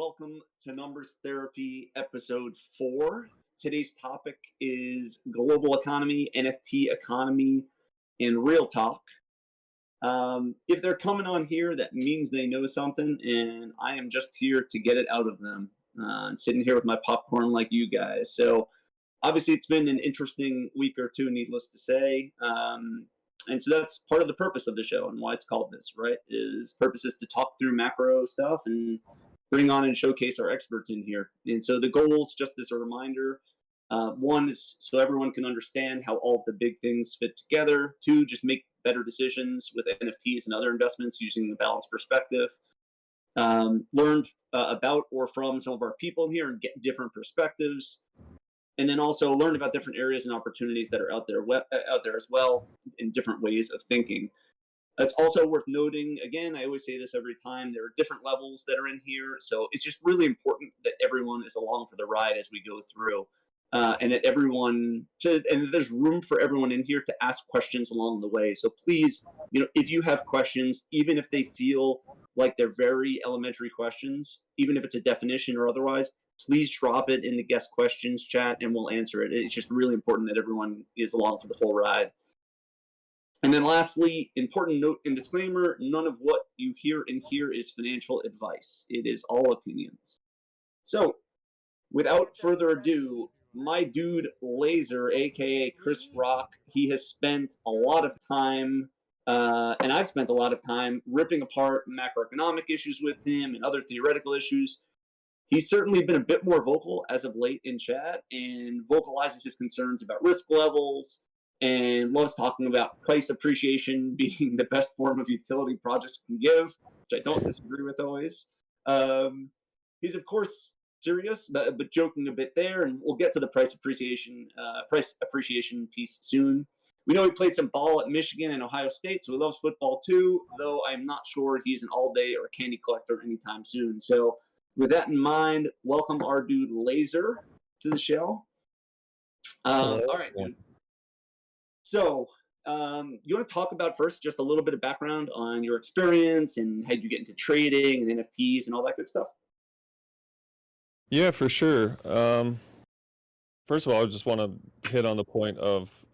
welcome to Numbers Therapy Episode 4. Today's topic is global economy, NFT economy, and real talk. If they're coming on here, that means they know something, and I am just here to get it out of them. Sitting here with my popcorn like you guys. So obviously it's been an interesting week or two, needless to say. And so that's part of the purpose of the show and why it's called this, right? Purpose is to talk through macro stuff and bring on and showcase our experts in here. And so the goals, just as a reminder, one is so everyone can understand how all of the big things fit together. Two, just make better decisions with NFTs and other investments using the balanced perspective. Learn about or from some of our people in here and get different perspectives. And then also learn about different areas and opportunities that are out there as well in different ways of thinking. It's also worth noting, again, I always say this every time, there are different levels that are in here. So it's just really important that everyone is along for the ride as we go through. And that and there's room for everyone in here to ask questions along the way. So please, if you have questions, even if they feel like they're very elementary questions, even if it's a definition or otherwise, please drop it in the guest questions chat and we'll answer it. It's just really important that everyone is along for the full ride. And then lastly, important note and disclaimer, none of what you hear in here is financial advice. It is all opinions. So without further ado, my dude Laser, aka Chris Rock, he has spent a lot of time, and I've spent a lot of time ripping apart macroeconomic issues with him and other theoretical issues. He's certainly been a bit more vocal as of late in chat and vocalizes his concerns about risk levels and loves talking about price appreciation being the best form of utility projects can give, which I don't disagree with always. He's, of course, serious, but joking a bit there, and we'll get to the price appreciation piece soon. We know he played some ball at Michigan and Ohio State, so he loves football too, though I'm not sure he's an all-day or a candy collector anytime soon. So with that in mind, welcome our dude Laser to the show. All right, dude. So you want to talk about first just a little bit of background on your experience and how you get into trading and NFTs and all that good stuff? Yeah, for sure. First of all, I just want to hit on the point of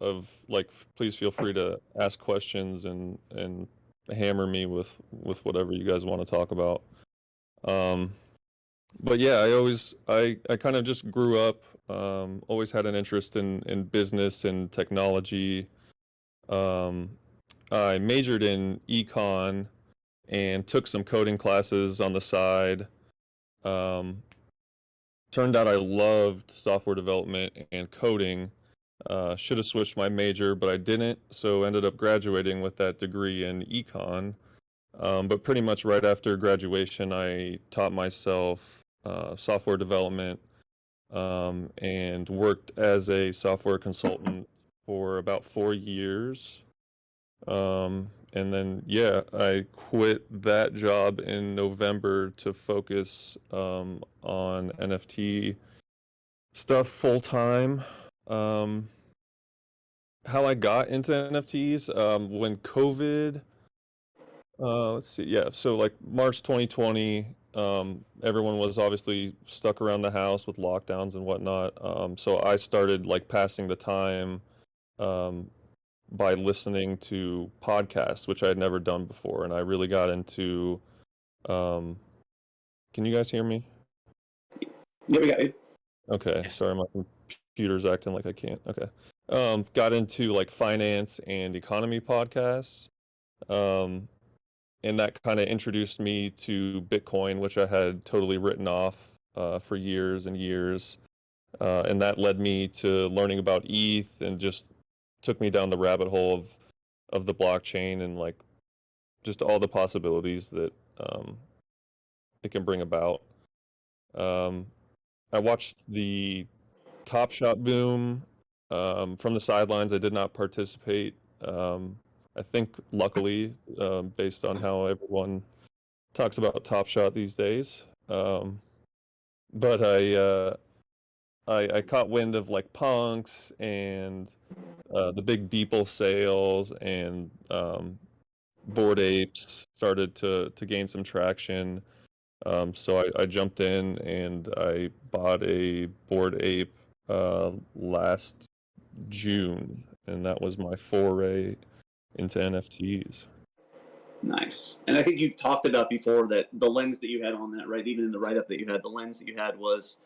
like, please feel free to ask questions and hammer me with whatever you guys want to talk about. But yeah, I kind of just grew up, always had an interest in business and technology. I majored in econ and took some coding classes on the side. Turned out I loved software development and coding. Should have switched my major, but I didn't, so ended up graduating with that degree in econ. But pretty much right after graduation, I taught myself software development and worked as a software consultant for about 4 years. And then, yeah, I quit that job in November to focus on NFT stuff full time. How I got into NFTs, when COVID, let's see, yeah, so like March 2020, everyone was obviously stuck around the house with lockdowns and whatnot. So I started like passing the time, by listening to podcasts, which I had never done before, and I really got into. Can you guys hear me? Yeah, we got you. Okay, Yes. sorry, my computer's acting like I can't. Okay, got into like finance and economy podcasts, and that kind of introduced me to Bitcoin, which I had totally written off for years and years, and that led me to learning about ETH and just took me down the rabbit hole of the blockchain and like just all the possibilities that it can bring about. I watched the Top Shot boom from the sidelines. I did not participate. I think luckily, based on how everyone talks about Top Shot these days. But I caught wind of like punks and the big Beeple sales and Bored Apes started to gain some traction. So I jumped in and I bought a Bored Ape last June, and that was my foray into NFTs. Nice. And I think you talked about before that the lens that you had on that, right? Even in the write up that you had, the lens that you had was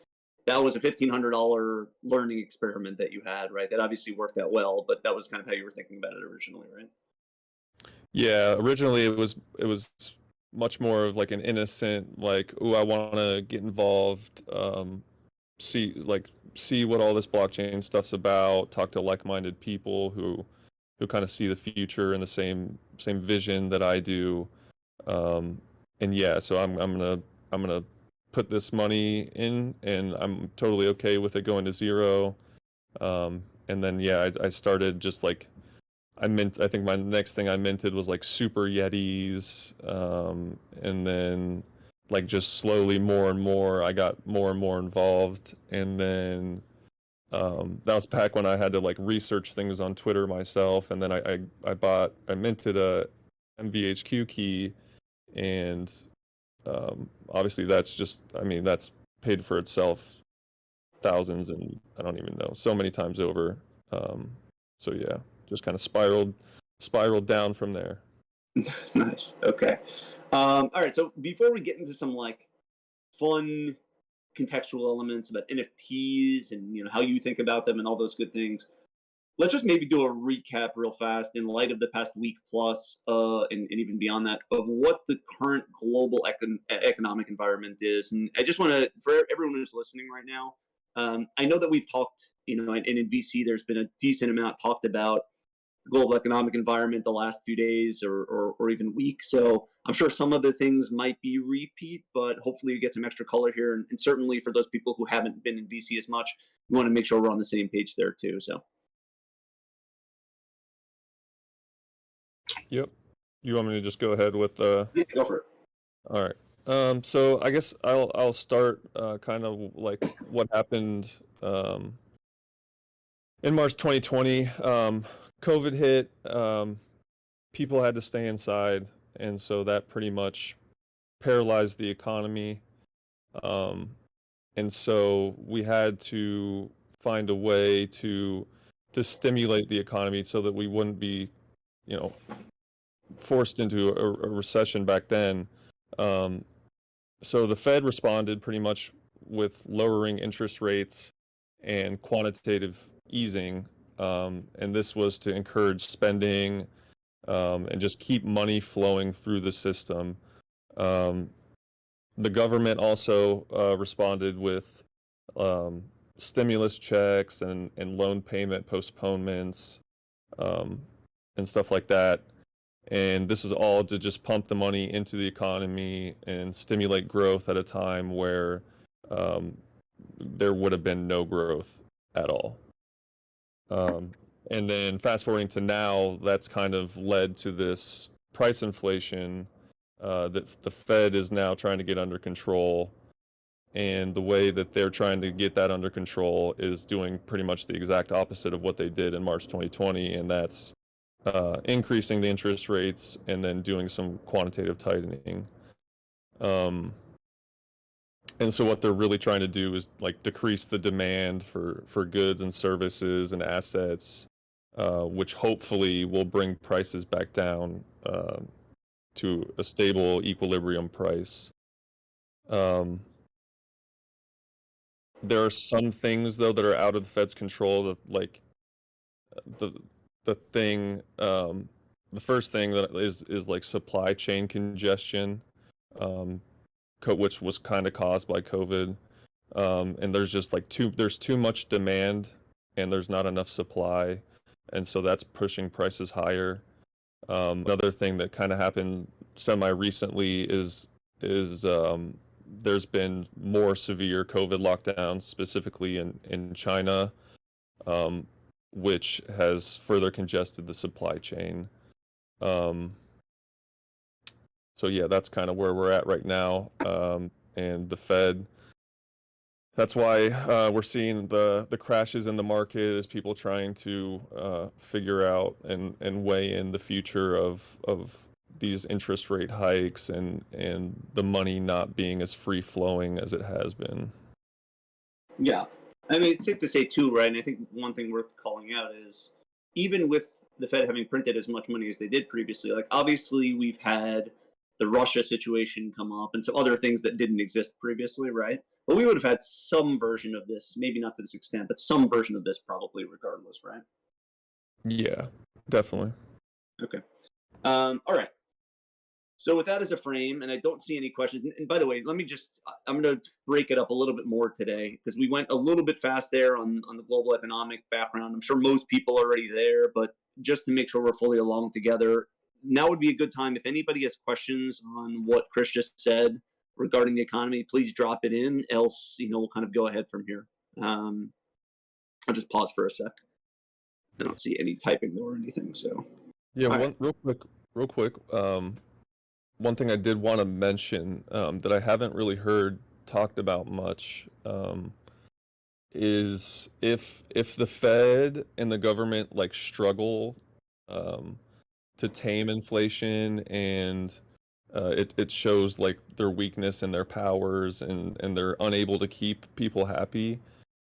that was a $1,500 learning experiment that you had, right? That obviously worked out well, but that was kind of how you were thinking about it originally, right? Yeah, originally it was much more of like an innocent, like, oh, I want to get involved, see what all this blockchain stuff's about, talk to like-minded people who kind of see the future and the same vision that I do. And yeah, so I'm gonna put this money in, and I'm totally okay with it going to zero. And then yeah, I started just like I think my next thing I minted was like Super Yetis, and then like just slowly more and more I got more and more involved, and then that was back when I had to like research things on Twitter myself, and then I minted a MVHQ key, and obviously that's just, I mean, that's paid for itself thousands and I don't even know, so many times over. Um, so yeah, just kind of spiraled down from there. Nice. Okay. All right. So before we get into some like fun contextual elements about NFTs and how you think about them and all those good things, let's just maybe do a recap real fast in light of the past week plus, and even beyond that, of what the current global economic environment is. And I just want to, for everyone who's listening right now, I know that we've talked, and in VC, there's been a decent amount talked about the global economic environment the last few days or even week. So I'm sure some of the things might be repeat, but hopefully you get some extra color here. And certainly for those people who haven't been in VC as much, we want to make sure we're on the same page there too. So. Yep. You want me to just go ahead with Yeah, go for it. all right. So I guess I'll start kind of like what happened in March 2020. COVID hit. People had to stay inside, and so that pretty much paralyzed the economy. Um, and so we had to find a way to stimulate the economy so that we wouldn't be, you know, forced into a recession back then. Um, so the Fed responded pretty much with lowering interest rates and quantitative easing, and this was to encourage spending, and just keep money flowing through the system. Um, the government also responded with um, stimulus checks and loan payment postponements, um, and stuff like that. And this is all to just pump the money into the economy and stimulate growth at a time where um, there would have been no growth at all. Um, and then fast forwarding to now, that's kind of led to this price inflation that the Fed is now trying to get under control. And the way that they're trying to get that under control is doing pretty much the exact opposite of what they did in March 2020, and that's increasing the interest rates and then doing some quantitative tightening. And so what they're really trying to do is like decrease the demand for goods and services and assets, which hopefully will bring prices back down to a stable equilibrium price. There are some things though that are out of the Fed's control, that like the the thing the first thing that is like supply chain congestion, um, which was kind of caused by COVID. And there's just like there's too much demand and there's not enough supply, and so that's pushing prices higher. Another thing that kind of happened semi recently is there's been more severe COVID lockdowns, specifically in China, um, which has further congested the supply chain. Um, so yeah, that's kind of where we're at right now. And the Fed, that's why we're seeing the crashes in the market, as people trying to figure out and weigh in the future of these interest rate hikes and the money not being as free flowing as it has been. Yeah. I mean, it's safe to say too, right? And I think one thing worth calling out is even with the Fed having printed as much money as they did previously, like obviously we've had the Russia situation come up and some other things that didn't exist previously, right? But we would have had some version of this, maybe not to this extent, but some version of this probably regardless, right? Yeah, definitely. Okay. All right. So with that as a frame, and I don't see any questions. And by the way, let me just, I'm going to break it up a little bit more today because we went a little bit fast there on the global economic background. I'm sure most people are already there, but just to make sure we're fully along together, now would be a good time. If anybody has questions on what Chris just said regarding the economy, please drop it in. Else, we'll kind of go ahead from here. I'll just pause for a sec. I don't see any typing or anything. So Yeah, all right. real quick. One thing I did want to mention that I haven't really heard talked about much is if the Fed and the government like struggle to tame inflation and it shows like their weakness in their powers and they're unable to keep people happy.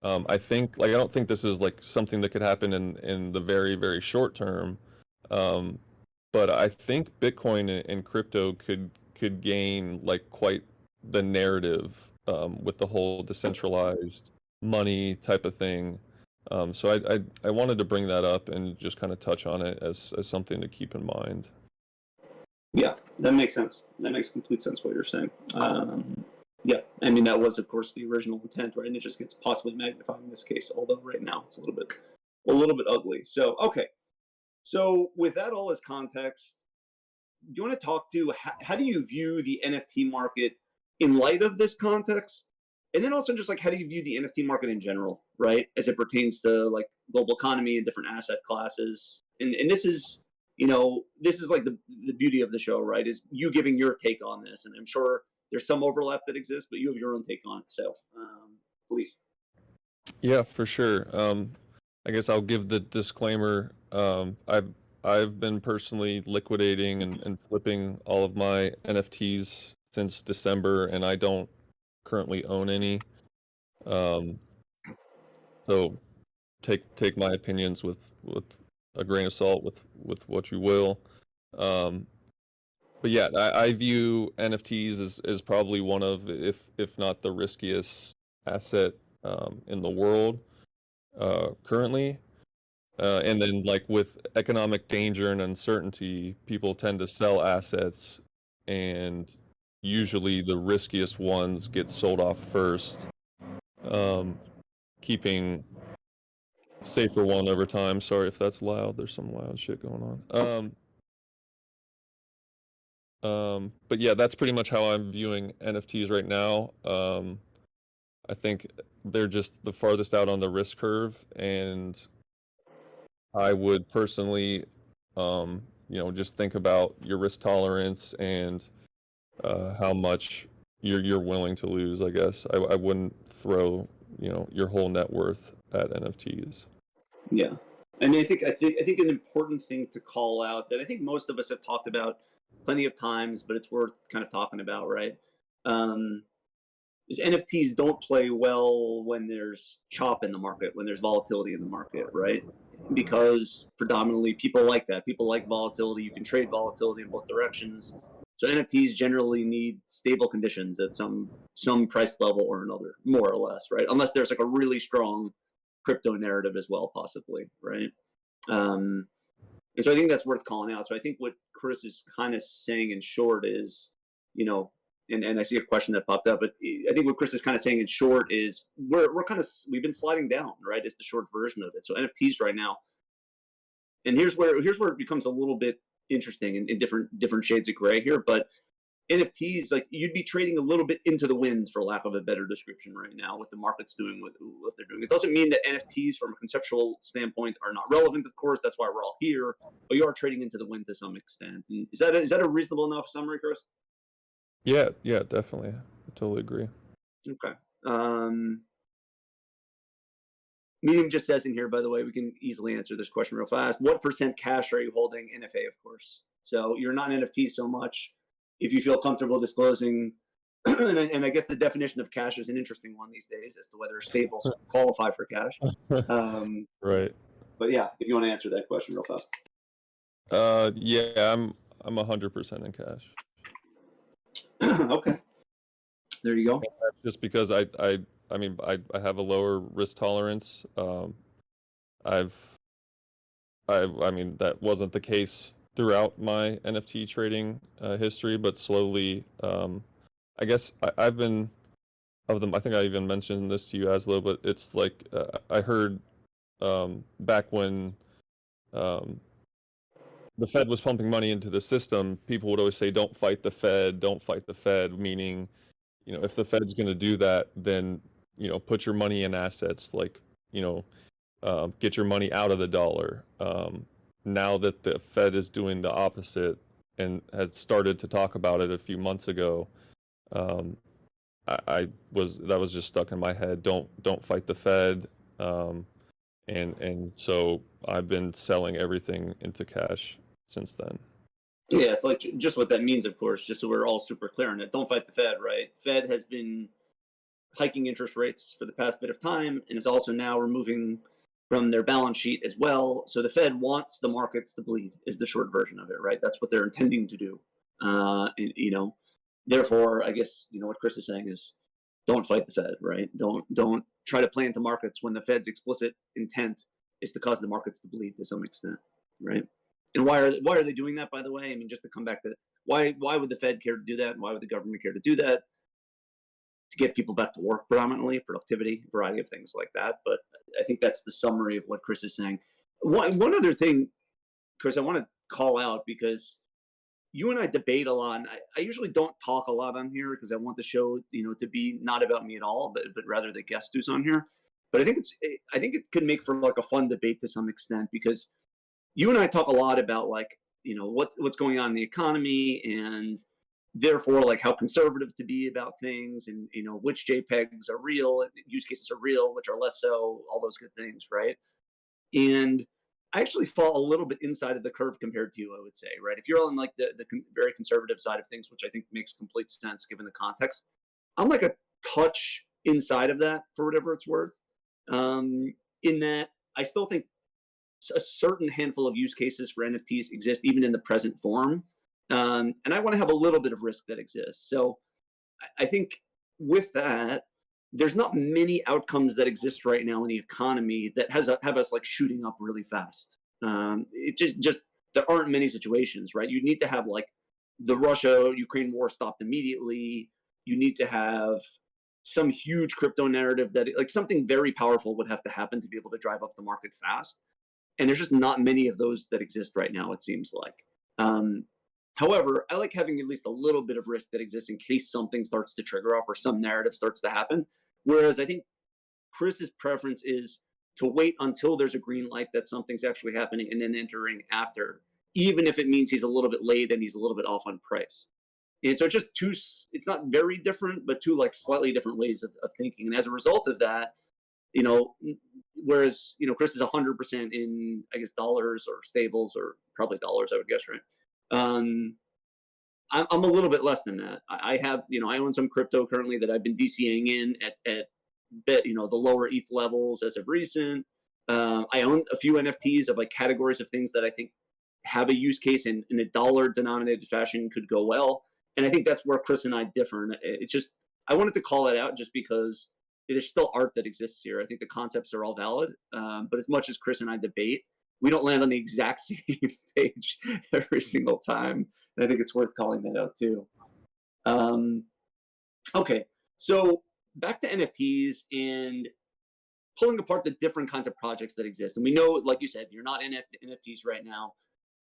I think like I don't think this is like something that could happen in the very, very short term. Um, but I think Bitcoin and crypto could gain like quite the narrative with the whole decentralized money type of thing. So I wanted to bring that up and just kind of touch on it as something to keep in mind. Yeah, that makes sense. That makes complete sense what you're saying. Yeah, I mean that was of course the original intent, right? And it just gets possibly magnified in this case, although right now it's a little bit ugly. So okay, so with that all as context, do you want to talk to how do you view the NFT market in light of this context? And then also just like how do you view the NFT market in general, right? As it pertains to like global economy and different asset classes. And this is, this is like the beauty of the show, right? Is you giving your take on this. And I'm sure there's some overlap that exists, but you have your own take on it. So please. Yeah, for sure. I guess I'll give the disclaimer. I've been personally liquidating and flipping all of my NFTs since December, and I don't currently own any. Um, so take my opinions with a grain of salt with what you will. Um, but yeah, I view NFTs as probably one of if not the riskiest asset in the world currently. And then, like with economic danger and uncertainty, people tend to sell assets, and usually the riskiest ones get sold off first, um, keeping safer one over time. Sorry if that's loud. There's some loud shit going on. But yeah, that's pretty much how I'm viewing NFTs right now. I think they're just the farthest out on the risk curve, and I would personally, just think about your risk tolerance and how much you're willing to lose. I guess I wouldn't throw your whole net worth at NFTs. Yeah. I mean, I think an important thing to call out that I think most of us have talked about plenty of times, but it's worth kind of talking about, right? Um, is NFTs don't play well when there's chop in the market, when there's volatility in the market, right? Because predominantly people like that. People like volatility. You can trade volatility in both directions. So NFTs generally need stable conditions at some price level or another, more or less, right? Unless there's like a really strong crypto narrative as well, possibly, right? Um, and so I think that's worth calling out. So I think what Chris is kind of saying in short is, you know, and I see a question that popped up, but I think what Chris is kind of saying in short is we're kind of we've been sliding down, right? It's the short version of it. So NFTs right now, and here's where it becomes a little bit interesting in different shades of gray here, but NFTs, like you'd be trading a little bit into the wind, for lack of a better description, right now, what the market's doing, what they're doing. It doesn't mean that NFTs, from a conceptual standpoint, are not relevant. Of course, that's why we're all here. But you are trading into the wind to some extent. And is that a reasonable enough summary, Chris? Yeah, definitely. I totally agree. Okay. Medium just says in here, by the way, we can easily answer this question real fast. What percent cash are you holding? NFA, of course. So you're not an NFT so much if you feel comfortable disclosing. And I guess the definition of cash is an interesting one these days as to whether stables qualify for cash. Right. But yeah, if you want to answer that question real fast. Yeah, I'm 100% in cash. Okay. There you go. And that's just because I mean, I have a lower risk tolerance. I mean, that wasn't the case throughout my NFT trading history, but slowly, I guess I've been of them. I think I even mentioned this to you, Aslo, but it's like I heard back when the Fed was pumping money into the system, people would always say, "Don't fight the Fed, don't fight the Fed," meaning, you know, if the Fed's going to do that, then, you know, put your money in assets like, you know, get your money out of the dollar. Now that the Fed is doing the opposite and has started to talk about it a few months ago, um, that was just stuck in my head. Don't fight the Fed. And so I've been selling everything into cash since then. Yeah, it's like just what that means, of course, just so we're all super clear on it. Don't fight the Fed, right? Fed has been hiking interest rates for the past bit of time and is also now removing from their balance sheet as well. So the Fed wants the markets to bleed, is the short version of it, right? That's what they're intending to do. And, you know, therefore, I guess, you know, what Chris is saying is don't fight the Fed, right? Don't try to play into markets when the Fed's explicit intent is to cause the markets to bleed to some extent, right? And why are they doing that, by the way? I mean, just to come back to why would the Fed care to do that, and why would the government care to do that? To get people back to work, predominantly productivity, a variety of things like that. But I think that's the summary of what Chris is saying. One other thing, Chris, I want to call out, because you and I debate a lot. And I usually don't talk a lot on here because I want the show, you know, to be not about me at all, but rather the guest who's on here. But I think it could make for like a fun debate to some extent, because you and I talk a lot about, like, you know, what's going on in the economy, and therefore like how conservative to be about things, and, you know, which JPEGs are real, use cases are real, which are less so, all those good things, right? And I actually fall a little bit inside of the curve compared to you, I would say, right? If you're on like the very conservative side of things, which I think makes complete sense given the context, I'm like a touch inside of that, for whatever it's worth. In that I still think a certain handful of use cases for NFTs exist even in the present form. And I want to have a little bit of risk that exists. So I think with that, there's not many outcomes that exist right now in the economy that have us like shooting up really fast. It just there aren't many situations, right? You need to have like the Russia-Ukraine war stopped immediately. You need to have some huge crypto narrative that like something very powerful would have to happen to be able to drive up the market fast. And there's just not many of those that exist right now, it seems like. However, I like having at least a little bit of risk that exists in case something starts to trigger up or some narrative starts to happen. Whereas I think Chris's preference is to wait until there's a green light that something's actually happening and then entering after, even if it means he's a little bit late and he's a little bit off on price. And so it's not very different, but two like slightly different ways of thinking. And as a result of that, you know, whereas, you know, Chris is 100% in, I guess, dollars or stables, or probably dollars, I would guess, right? I'm a little bit less than that. I have, you know, I own some crypto currently that I've been DCing in at bit, you know, the lower ETH levels as of recent. I own a few NFTs of like categories of things that I think have a use case in a dollar denominated fashion could go well. And I think that's where Chris and I differ. And it's just, I wanted to call it out just because there's still art that exists here. I think the concepts are all valid. But as much as Chris and I debate, we don't land on the exact same page every single time. And I think it's worth calling that out too. Okay, so back to NFTs and pulling apart the different kinds of projects that exist. And we know, like you said, you're not in NFTs right now,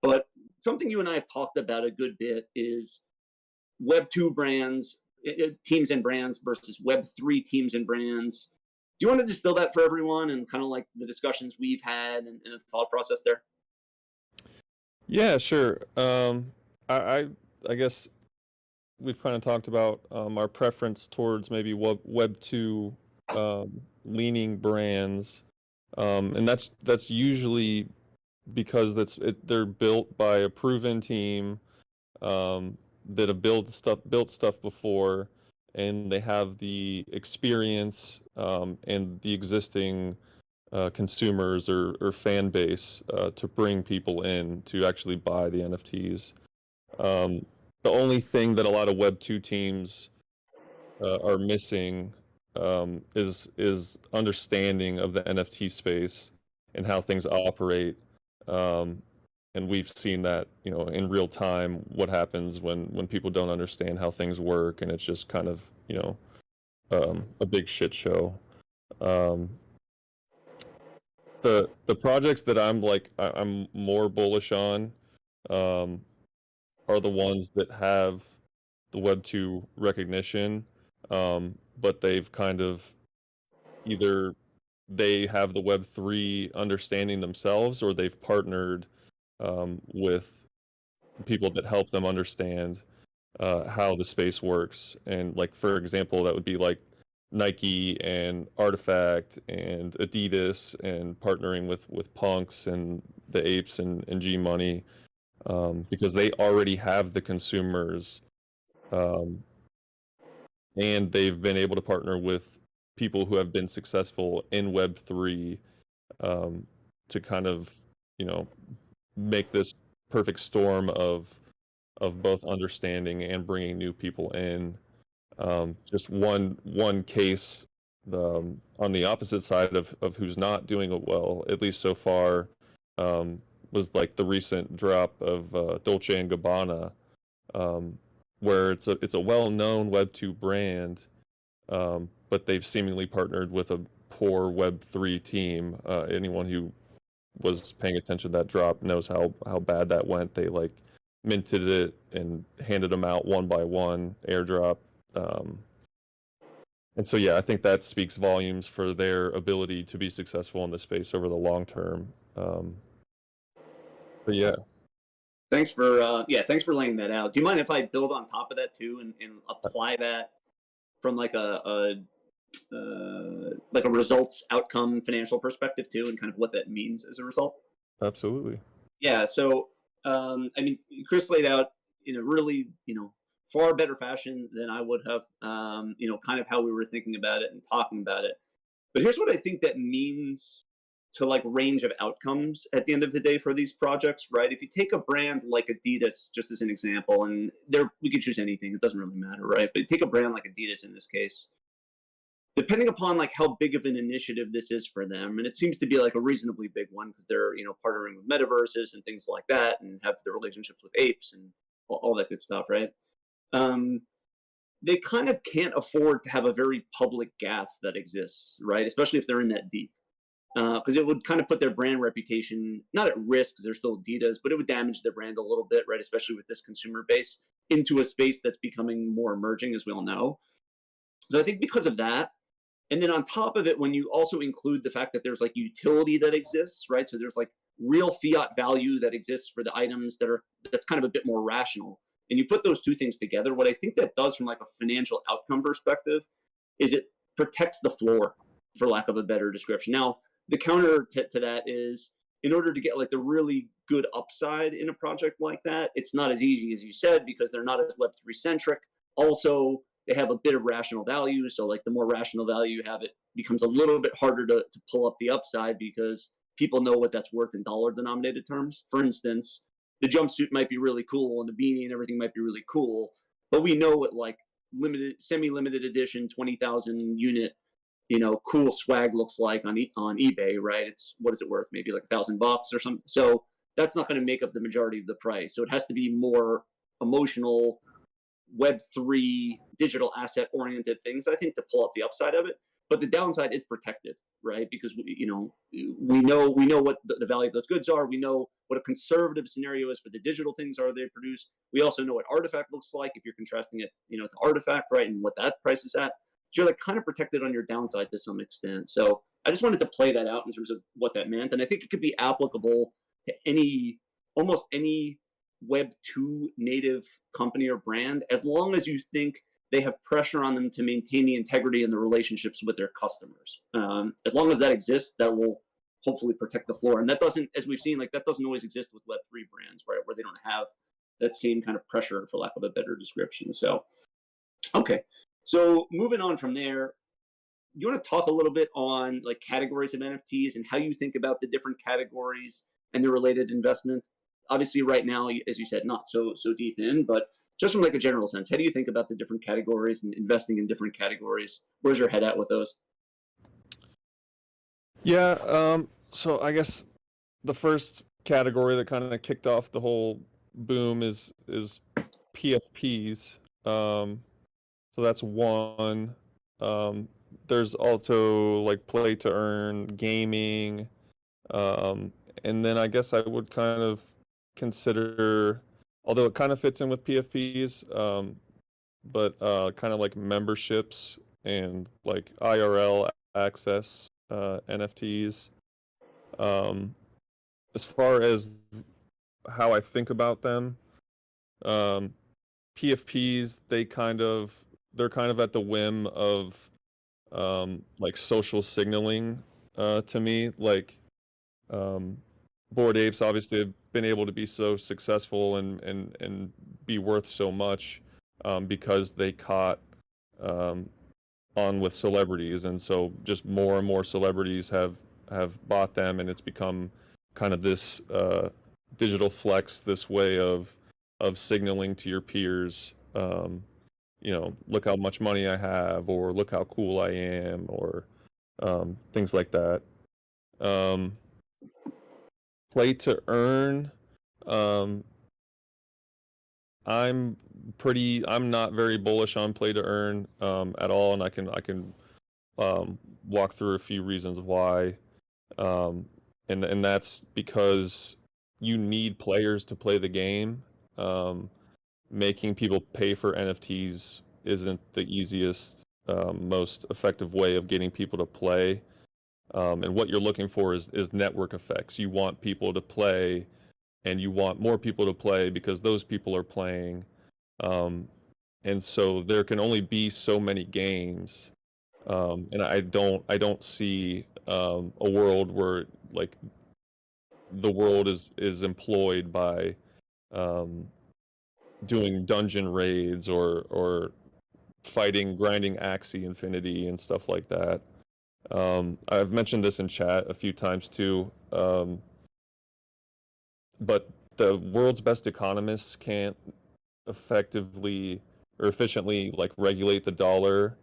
but something you and I have talked about a good bit is Web2 brands, teams and brands versus Web3 teams and brands. Do you want to distill that for everyone and kind of like the discussions we've had and the thought process there? Yeah, sure. I guess we've kind of talked about our preference towards maybe Web2 leaning brands, and that's usually because they're built by a proven team, that have built stuff before, and they have the experience, and the existing consumers or fan base to bring people in to actually buy the NFTs. The only thing that a lot of Web 2 teams are missing, is understanding of the NFT space and how things operate. Um, and we've seen that, in real time, what happens when people don't understand how things work, and it's just kind of, a big shit show. Um, the projects that I'm more bullish on, um, are the ones that have the Web 2 recognition, but they've kind of either they have the Web 3 understanding themselves, or they've partnered with people that help them understand how the space works. And like, for example, that would be like Nike and Artifact and Adidas, and partnering with Punks and the Apes and G Money, because they already have the consumers, um, and they've been able to partner with people who have been successful in Web3, um, to kind of, you know, make this perfect storm of both understanding and bringing new people in. Just one case, on the opposite side of who's not doing it well, at least so far, um, was like the recent drop of Dolce and Gabbana, um, where it's a well-known Web2 brand, but they've seemingly partnered with a poor Web3 team. Anyone who was paying attention to that drop knows how bad that went. They like minted it and handed them out one by one, airdrop. Um, and so, yeah, I think that speaks volumes for their ability to be successful in the space over the long term. But yeah, Thanks for laying that out. Do you mind if I build on top of that too, and apply that from like a results outcome financial perspective too, and kind of what that means as a result? absolutely. Yeah. So, I mean, Chris laid out in a really, far better fashion than I would have, kind of how we were thinking about it and talking about it. But here's what I think that means to like range of outcomes at the end of the day for these projects, right? If you take a brand like Adidas, just as an example, and there we could choose anything, it doesn't really matter, right? But take a brand like Adidas in this case, depending upon like how big of an initiative this is for them, and it seems to be like a reasonably big one because they're partnering with metaverses and things like that, and have the relationships with apes and all that good stuff, right? um, they kind of can't afford to have a very public gaffe that exists, right? Especially if they're in that deep, because it would kind of put their brand reputation not at risk because they're still Adidas, but it would damage their brand a little bit, right? Especially with this consumer base into a space that's becoming more emerging, as we all know. So I think because of that, and then on top of it, when you also include the fact that there's like utility that exists, right? So there's like real fiat value that exists for the items that's kind of a bit more rational. And you put those two things together, what I think that does from like a financial outcome perspective is it protects the floor, for lack of a better description. Now, the counter to that is in order to get like the really good upside in a project like that, it's not as easy as you said because they're not as Web3 centric. Also, they have a bit of rational value. So like the more rational value you have, it becomes a little bit harder to pull up the upside because people know what that's worth in dollar denominated terms. For instance, the jumpsuit might be really cool and the beanie and everything might be really cool, but we know what like semi-limited edition, 20,000 unit, cool swag looks like on eBay, right? It's, what is it worth? Maybe like $1,000 or something. So that's not going to make up the majority of the price. So it has to be more emotional, Web3 digital asset oriented things, I think, to pull up the upside of it. But the downside is protected, right? Because we know what the value of those goods are. We know what a conservative scenario is for the digital things are they produce. We also know what Artifact looks like if you're contrasting it, to Artifact, right, and what that price is at. So you're like kind of protected on your downside to some extent. So I just wanted to play that out in terms of what that meant, and I think it could be applicable to almost any Web 2 native company or brand, as long as you think they have pressure on them to maintain the integrity and the relationships with their customers. As long as that exists, that will hopefully protect the floor. And that doesn't, as we've seen, like that doesn't always exist with Web3 brands, right? Where they don't have that same kind of pressure, for lack of a better description. So, okay. So moving on from there, you want to talk a little bit on like categories of NFTs and how you think about the different categories and the related investment? Obviously, right now, as you said, not so deep in, but just from like a general sense, how do you think about the different categories and investing in different categories? Where's your head at with those? Yeah, so I guess the first category that kind of kicked off the whole boom is PFPs. So that's one. Um, there's also like play to earn, gaming, and then I guess I would kind of consider, although it kind of fits in with PFPs, but kind of like memberships and like IRL access NFTs. Um, as far as how I think about them, um, PFPs they're kind of at the whim of like social signaling to me. Like Bored Apes obviously have been able to be so successful and be worth so much because they caught um, on with celebrities, and so just more and more celebrities have bought them, and it's become kind of this digital flex, this way of signaling to your peers, look how much money I have, or look how cool I am, or things like that. Um, Play to earn. Um, I'm not very bullish on play to earn at all, and I can walk through a few reasons why. Um, and that's because you need players to play the game. Um, Making people pay for NFTs isn't the easiest, most effective way of getting people to play. And what you're looking for is network effects. You want people to play, and you want more people to play because those people are playing. Um, and so there can only be so many games, and I don't see a world where like the world is employed by um, doing dungeon raids or fighting grinding Axie Infinity and stuff like that. I've mentioned this in chat a few times too, but the world's best economists can't effectively or efficiently like regulate the dollar,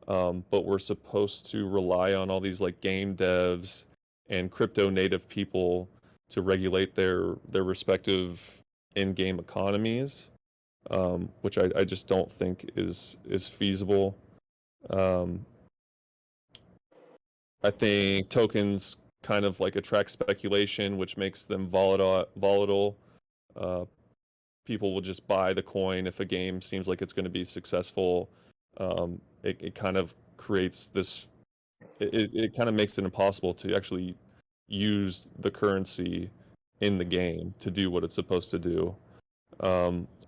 but we're supposed to rely on all these like game devs and crypto native people to regulate their respective in-game economies, which I just don't think is feasible. Um, I think tokens kind of like attract speculation, which makes them volatile. Uh, People will just buy the coin if a game seems like it's going to be successful. It kind of creates this. It kind of makes it impossible to actually use the currency in the game to do what it's supposed to do.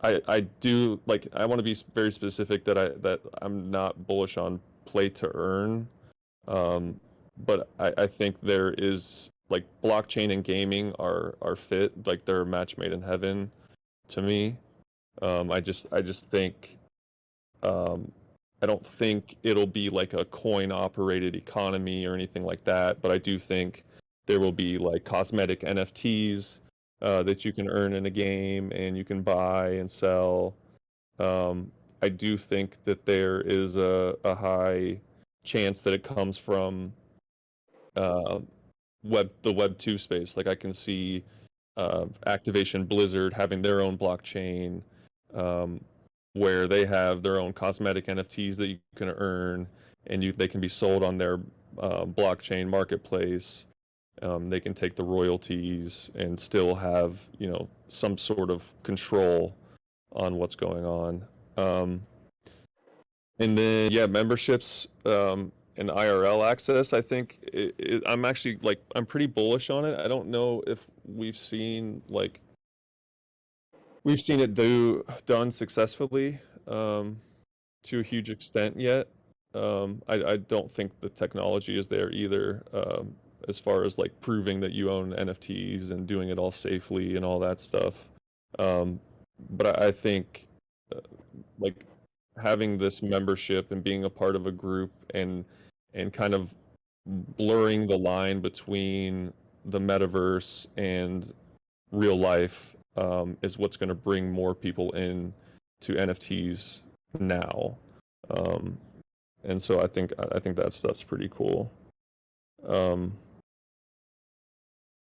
I do like. I want to be very specific that I'm not bullish on play to earn. Um, but I think there is like blockchain and gaming are fit, like they're a match made in heaven to me. I just think um, I don't think it'll be like a coin operated economy or anything like that, but I do think there will be like cosmetic NFTs that you can earn in a game and you can buy and sell. I do think that there is a high chance that it comes from uh, the Web 2 space. Like I can see Activation Blizzard having their own blockchain, um, where they have their own cosmetic NFTs that you can earn, and they can be sold on their blockchain marketplace. They can take the royalties and still have some sort of control on what's going on. Um, and then yeah, memberships and IRL access. I think I'm actually like I'm pretty bullish on it. I don't know if we've seen it done successfully to a huge extent yet. I don't think the technology is there either. as far as like proving that you own NFTs and doing it all safely and all that stuff. But I think like having this membership and being a part of a group and kind of blurring the line between the metaverse and real life is what's going to bring more people in to NFTs now. And so I think that stuff's pretty cool.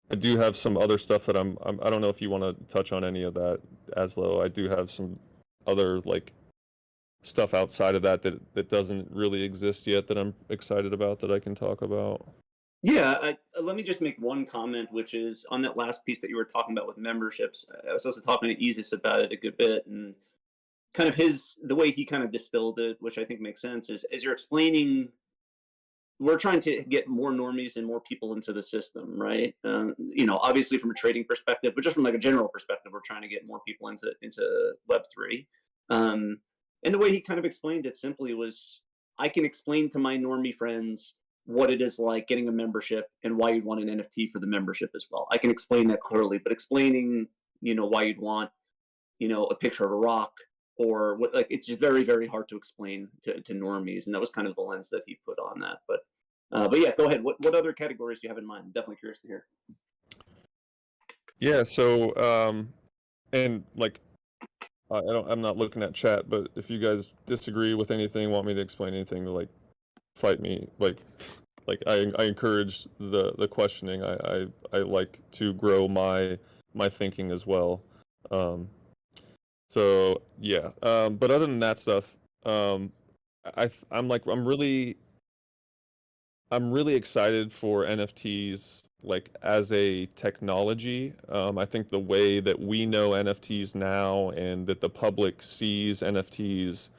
I do have some other stuff that I don't know if you want to touch on any of that, Aslo. I do have some other like stuff outside of that doesn't really exist yet that I'm excited about that I can talk about. Yeah, let me just make one comment, which is on that last piece that you were talking about with memberships. I was also talking to Isis about it a good bit, and kind of the way he kind of distilled it, which I think makes sense, is as you're explaining, we're trying to get more normies and more people into the system, right? Obviously from a trading perspective, but just from like a general perspective, we're trying to get more people into Web3. And the way he kind of explained it simply was, I can explain to my normie friends what it is like getting a membership and why you'd want an NFT for the membership as well. I can explain that clearly, but explaining, why you'd want, a picture of a rock or what, like, it's just very, very hard to explain to normies. And that was kind of the lens that he put on that. But yeah, go ahead. What other categories do you have in mind? I'm definitely curious to hear. Yeah, so and like I'm not looking at chat, but if you guys disagree with anything, want me to explain anything, to like fight me, like I encourage the questioning. I like to grow my thinking as well. So yeah, but other than that stuff, I'm really excited for NFTs like as a technology. I think the way that we know NFTs now and that the public sees NFTs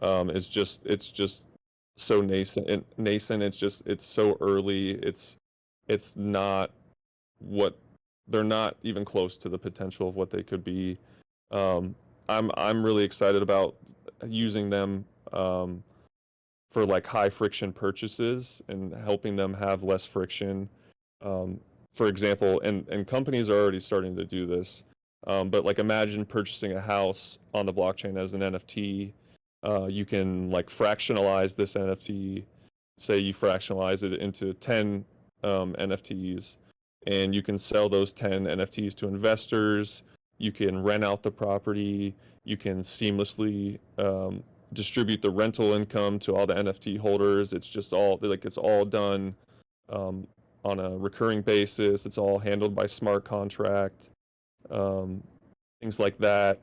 it's just so nascent. It's so early. It's not what they're not even close to the potential of what they could be. I'm really excited about using them for like high friction purchases and helping them have less friction. For example, and companies are already starting to do this. But like imagine purchasing a house on the blockchain as an NFT. You can like fractionalize this NFT. Say you fractionalize it into 10 NFTs, and you can sell those 10 NFTs to investors. You can rent out the property. You can seamlessly distribute the rental income to all the NFT holders. It's just all like it's all done on a recurring basis. It's all handled by smart contract, things like that.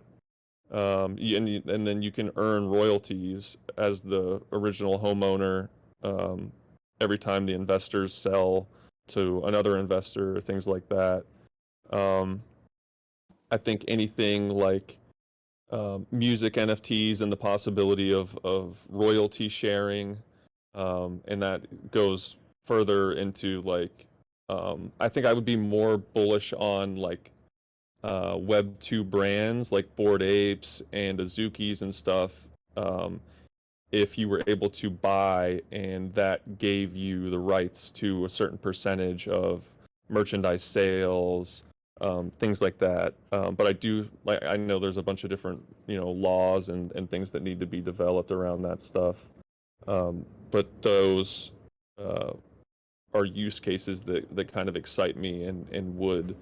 And then you can earn royalties as the original homeowner every time the investors sell to another investor, things like that. I think anything like music NFTs and the possibility of royalty sharing, and that goes further into like I think I would be more bullish on like Web 2 brands like Bored Apes and Azukis and stuff, if you were able to buy and that gave you the rights to a certain percentage of merchandise sales, things like that. But I know there's a bunch of different, laws and things that need to be developed around that stuff. But those are use cases that kind of excite me and would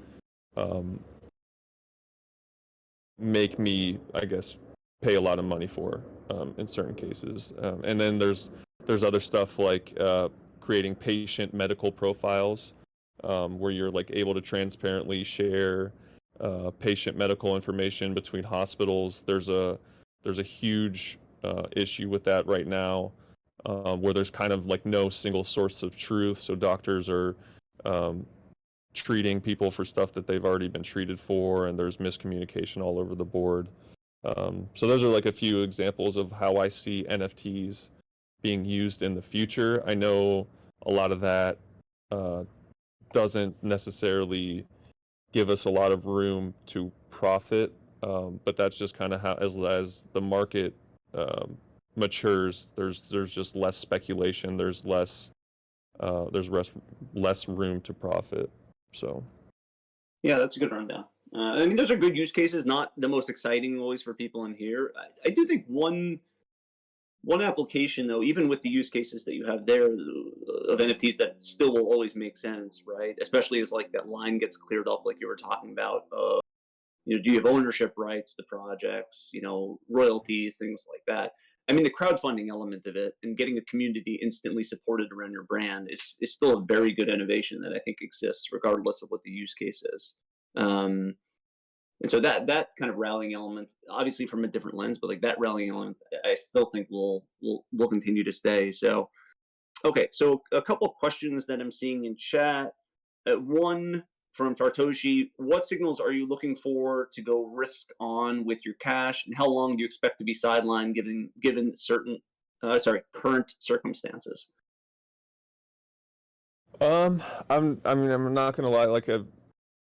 make me, I guess, pay a lot of money for in certain cases. And then there's other stuff like creating patient medical profiles, where you're like able to transparently share patient medical information between hospitals. There's a huge issue with that right now, where there's kind of like no single source of truth. So doctors are treating people for stuff that they've already been treated for, and there's miscommunication all over the board. So those are like a few examples of how I see NFTs being used in the future. I know a lot of that doesn't necessarily give us a lot of room to profit, but that's just kind of how, as the market matures, there's just less speculation, there's less there's less room to profit. So Yeah, that's a good rundown. I mean, those are good use cases. Not the most exciting always for people in here. I do think one application though, even with the use cases that you have there of NFTs, that still will always make sense, right? Especially as like that line gets cleared up, like you were talking about. Do you have ownership rights to projects? Royalties, things like that. I mean, the crowdfunding element of it and getting a community instantly supported around your brand is still a very good innovation that I think exists, regardless of what the use case is. Um, and so that kind of rallying element, obviously from a different lens, but like that rallying element, I still think will continue to stay. So okay, so a couple of questions that I'm seeing in chat. One from Tartoshi: what signals are you looking for to go risk on with your cash, and how long do you expect to be sidelined given certain current circumstances? Um, I'm not gonna lie. Like,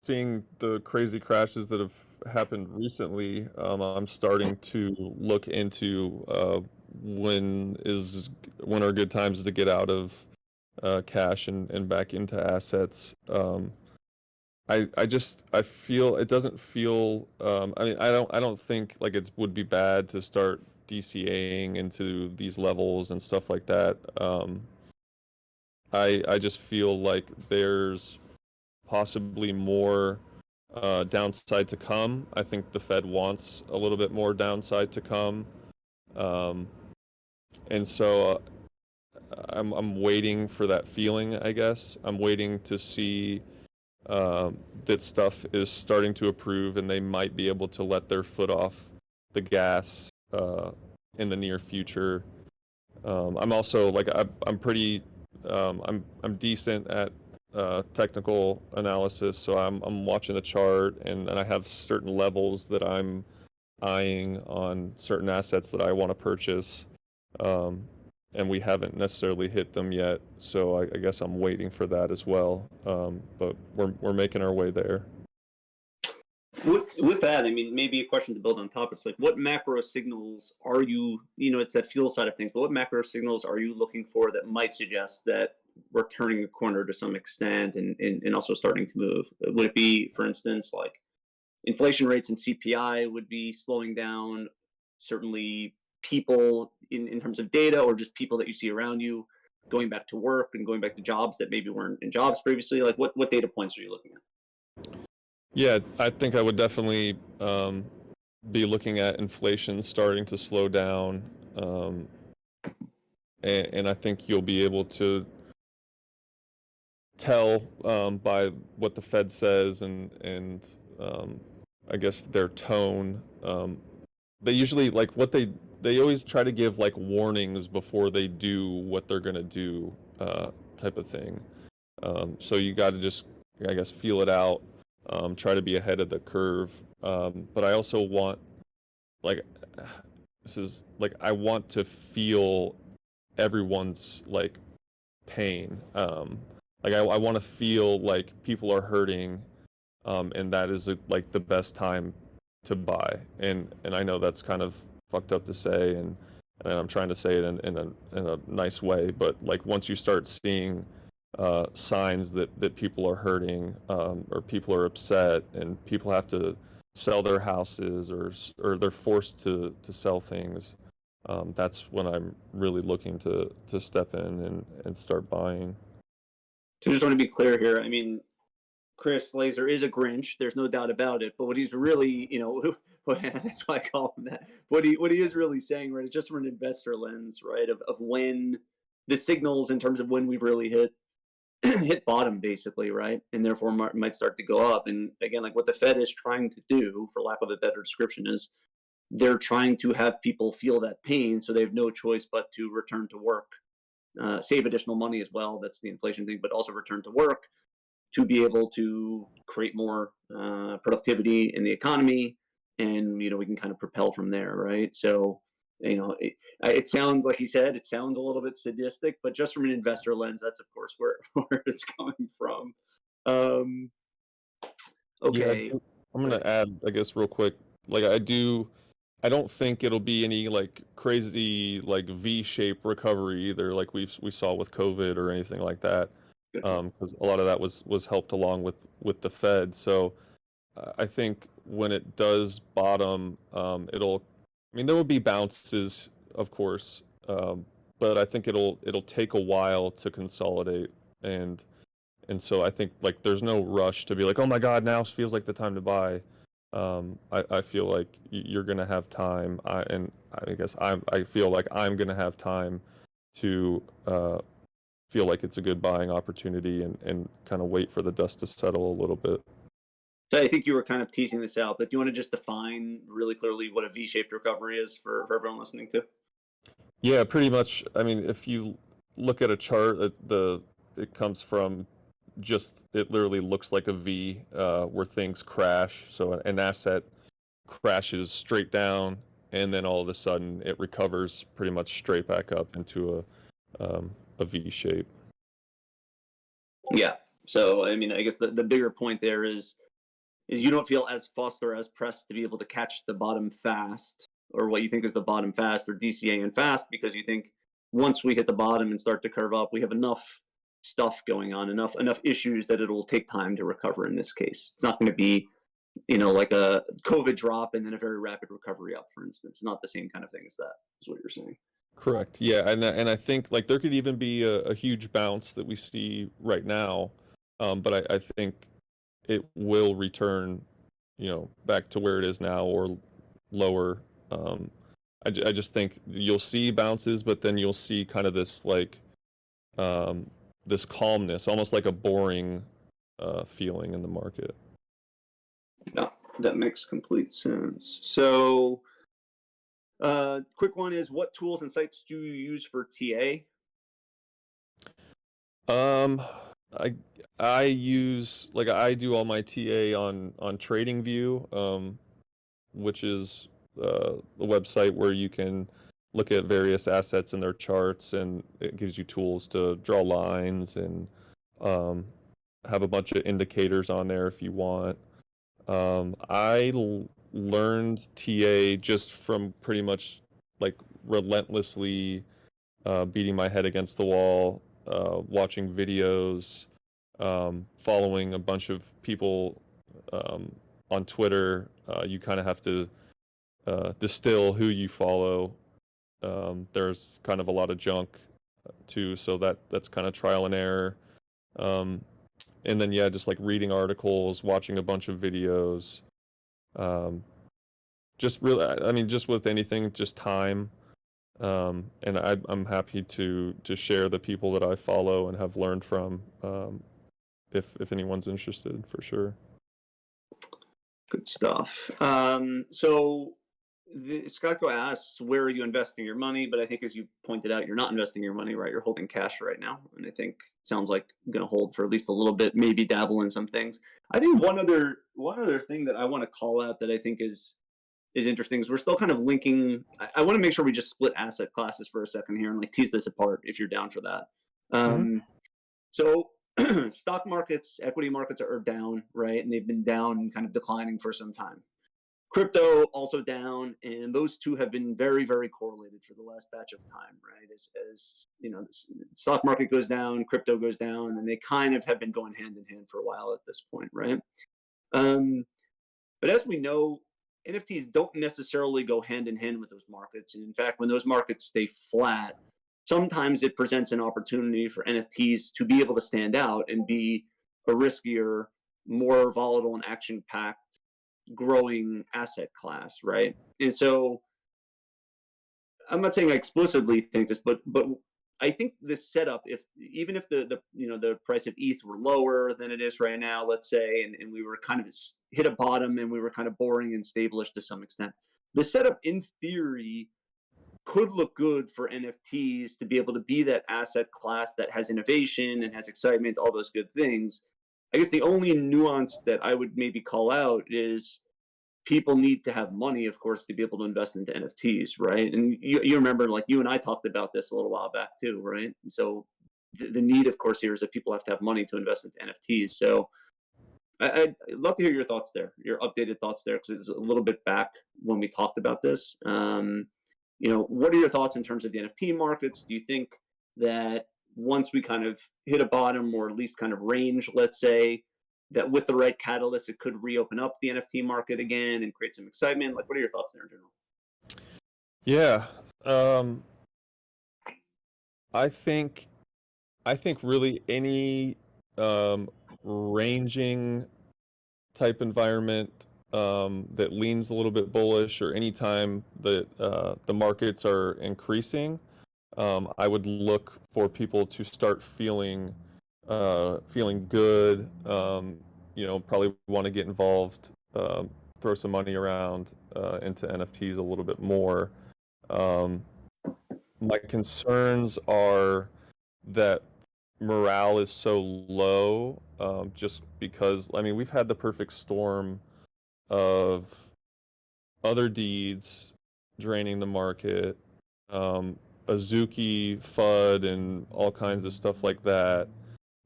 seeing the crazy crashes that have happened recently, I'm starting to look into when are good times to get out of cash and back into assets. I feel it doesn't feel. I mean, I don't think like it would be bad to start DCAing into these levels and stuff like that. I just feel like there's possibly more downside to come. I think the Fed wants a little bit more downside to come, um, and so I'm waiting for that feeling. I guess I'm waiting to see that stuff is starting to approve, and they might be able to let their foot off the gas in the near future. I'm also like I'm pretty I'm decent at technical analysis, so I'm watching the chart, and I have certain levels that I'm eyeing on certain assets that I want to purchase, um, and we haven't necessarily hit them yet. So I guess I'm waiting for that as well. But we're making our way there. With that, I mean, maybe a question to build on top is like, what macro signals are it's that fuel side of things, but what macro signals are you looking for that might suggest that we're turning a corner to some extent and also starting to move? Would it be, for instance, like inflation rates and CPI would be slowing down? Certainly people in terms of data, or just people that you see around you going back to work and going back to jobs that maybe weren't in jobs previously? Like what data points are you looking at? Yeah, I think I would definitely be looking at inflation starting to slow down, um, and I think you'll be able to tell by what the Fed says and I guess their tone. They usually like they always try to give like warnings before they do what they're gonna do, type of thing. So you got to just, I guess, feel it out, try to be ahead of the curve. But I also want, like, this is like, I want to feel everyone's like pain. I want to feel like people are hurting, and that is like the best time to buy. And I know that's kind of fucked up to say, and I'm trying to say it in a nice way, but like once you start seeing signs that people are hurting, or people are upset and people have to sell their houses, or they're forced to sell things, that's when I'm really looking to step in and start buying. So just want to be clear here. I mean, Chris Laser is a Grinch. There's no doubt about it. But what he's really, that's why I call him that. What he is really saying, right, is just from an investor lens, right, of when the signals in terms of when we've really hit bottom, basically, right, and therefore might start to go up. And again, like what the Fed is trying to do, for lack of a better description, is they're trying to have people feel that pain, so they have no choice but to return to work, save additional money as well. That's the inflation thing, but also return to work to be able to create more productivity in the economy, and we can kind of propel from there, right? So it sounds like he said, it sounds a little bit sadistic, but just from an investor lens, that's of course where where it's coming from. um Yeah, okay, I'm go gonna ahead. add, I guess, real quick. Like I do, I don't think it'll be any like crazy like V-shape recovery either, like we saw with COVID or anything like that, Good point. because a lot of that was helped along with the Fed. So I think when it does bottom, it'll. I mean, there will be bounces, of course, but I think it'll take a while to consolidate, and so I think like there's no rush to be like, oh my God, now feels like the time to buy. I feel like you're gonna have time. I guess I feel like I'm gonna have time to feel like it's a good buying opportunity and kind of wait for the dust to settle a little bit. So I think you were kind of teasing this out, but do you want to just define really clearly what a V-shaped recovery is for everyone listening to? Yeah, pretty much. I mean, if you look at a chart, it comes from just it literally looks like a V, where things crash. So an asset crashes straight down, and then all of a sudden it recovers pretty much straight back up into a V shape. Yeah. So I mean, I guess the bigger point there is you don't feel as fussed or as pressed to be able to catch the bottom fast, or what you think is the bottom fast, or DCA and fast, because you think once we hit the bottom and start to curve up, we have enough stuff going on, enough issues that it'll take time to recover. In this case, it's not going to be like a COVID drop and then a very rapid recovery up, for instance. It's not the same kind of thing as that, is what you're saying. Correct. Yeah, and I think like there could even be a huge bounce that we see right now, but I think it will return, back to where it is now or lower. Um, I just think you'll see bounces, but then you'll see kind of this like this calmness, almost like a boring feeling in the market. Yeah, that makes complete sense. So, quick one is, what tools and sites do you use for TA? Um, I I use like I do all my TA on TradingView, which is the website where you can look at various assets and their charts, and it gives you tools to draw lines and um, have a bunch of indicators on there if you want. Learned TA just from pretty much like relentlessly beating my head against the wall, watching videos, following a bunch of people um, on Twitter. You kind of have to distill who you follow. There's kind of a lot of junk too, so that's kind of trial and error. Um, and then yeah, just like reading articles, watching a bunch of videos. Um, just really, I mean, just with anything, just time. And I'm happy to share the people that I follow and have learned from, if anyone's interested, for sure. Good stuff. So Scotco asks, where are you investing your money? But I think, as you pointed out, you're not investing your money, right? You're holding cash right now, and I think it sounds like going to hold for at least a little bit, maybe dabble in some things. I think one other thing that I want to call out that I think is interesting is we're still kind of linking. I want to make sure we just split asset classes for a second here and like tease this apart if you're down for that. Hmm. So stock markets, equity markets are down, right? And they've been down and kind of declining for some time. Crypto also down, and those two have been very, very correlated for the last batch of time, right? As the stock market goes down, crypto goes down, and they kind of have been going hand in hand for a while at this point, right? Um, but as we know, NFTs don't necessarily go hand in hand with those markets. And in fact, when those markets stay flat, sometimes it presents an opportunity for NFTs to be able to stand out and be a riskier, more volatile and action packed growing asset class, right? And so I'm not saying I explicitly think this, but I think this setup, if even if the price of ETH were lower than it is right now, let's say, and we were kind of hit a bottom and we were kind of boring and established to some extent, the setup in theory could look good for NFTs to be able to be that asset class that has innovation and has excitement, all those good things. I guess the only nuance that I would maybe call out is people need to have money, of course, to be able to invest into NFTs, right? And you remember, like, you and I talked about this a little while back too, right? And so the need, of course, here is that people have to have money to invest into NFTs. So I'd love to hear your thoughts there, your updated thoughts there, because it was a little bit back when we talked about this. What are your thoughts in terms of the NFT markets? Do you think that once we kind of hit a bottom or at least kind of range, let's say, that with the right catalyst, it could reopen up the NFT market again and create some excitement? Like, what are your thoughts there in general? Yeah. Um, I think really any um, ranging type environment that leans a little bit bullish, or anytime that the markets are increasing, I would look for people to start feeling good. Probably want to get involved, throw some money around into NFTs a little bit more. Um, my concerns are that morale is so low, just because, I mean, we've had the perfect storm of other deeds draining the market, Azuki, FUD, and all kinds of stuff like that.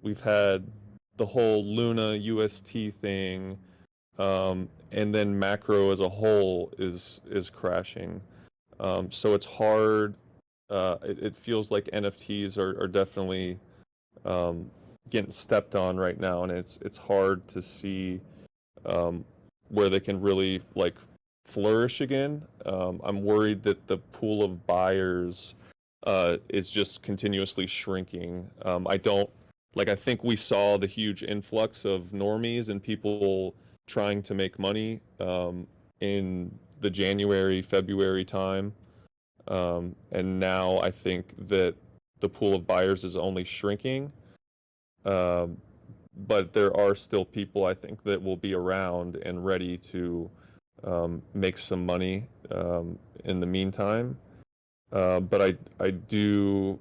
We've had the whole Luna UST thing, and then macro as a whole is crashing. So it's hard. It feels like NFTs are definitely getting stepped on right now, and it's hard to see where they can really like flourish again. I'm worried that the pool of buyers is just continuously shrinking. I don't like. I think we saw the huge influx of normies and people trying to make money in the January, February time. And now I think that the pool of buyers is only shrinking. Um, but there are still people, I think, that will be around and ready to make some money in the meantime. But I do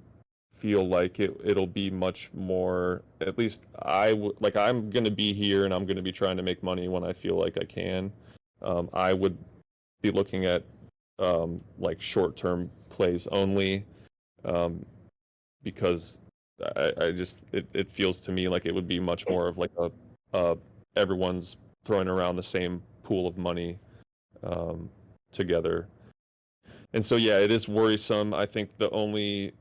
feel like it'll be much more. At least I'm gonna be here and I'm gonna be trying to make money when I feel like I can. I would be looking at like short-term plays only, um, because I just it feels to me like it would be much more of like a everyone's throwing around the same pool of money um, together. And so yeah, it is worrisome. I think the only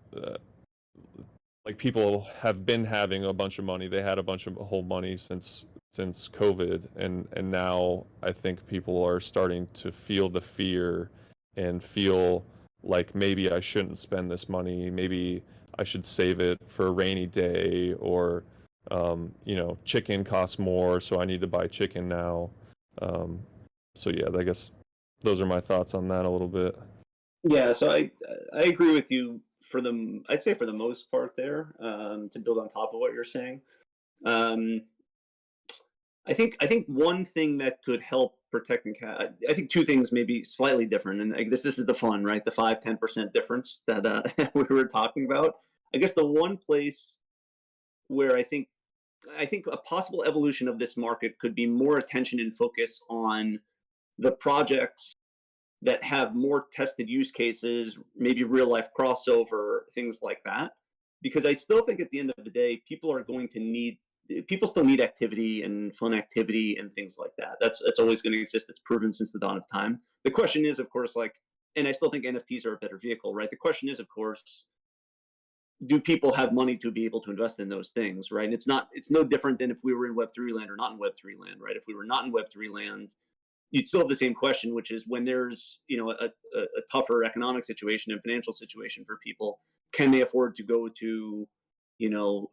like people have been having a bunch of money. They had a bunch of whole money since COVID, and now I think people are starting to feel the fear and feel like maybe I shouldn't spend this money. Maybe I should save it for a rainy day, or chicken costs more, so I need to buy chicken now. Um, so yeah, I guess those are my thoughts on that a little bit. Yeah, so I agree with you I'd say for the most part there, to build on top of what you're saying. Um, I think one thing that could help protect and I think two things maybe slightly different, and like, this is the fun, right? The 5-10% difference that we were talking about. I guess the one place where I think a possible evolution of this market could be more attention and focus on the projects that have more tested use cases, maybe real life crossover, things like that. Because I still think at the end of the day, people still need activity and fun activity and things like that. That's always going to exist. It's proven since the dawn of time. The question is, of course, like, and I still think NFTs are a better vehicle, right? The question is, of course, do people have money to be able to invest in those things, right? And it's no different than if we were in Web3 land or not in Web3 land, right? If we were not in Web3 land, you'd still have the same question, which is when there's a tougher economic situation and financial situation for people, can they afford to go you know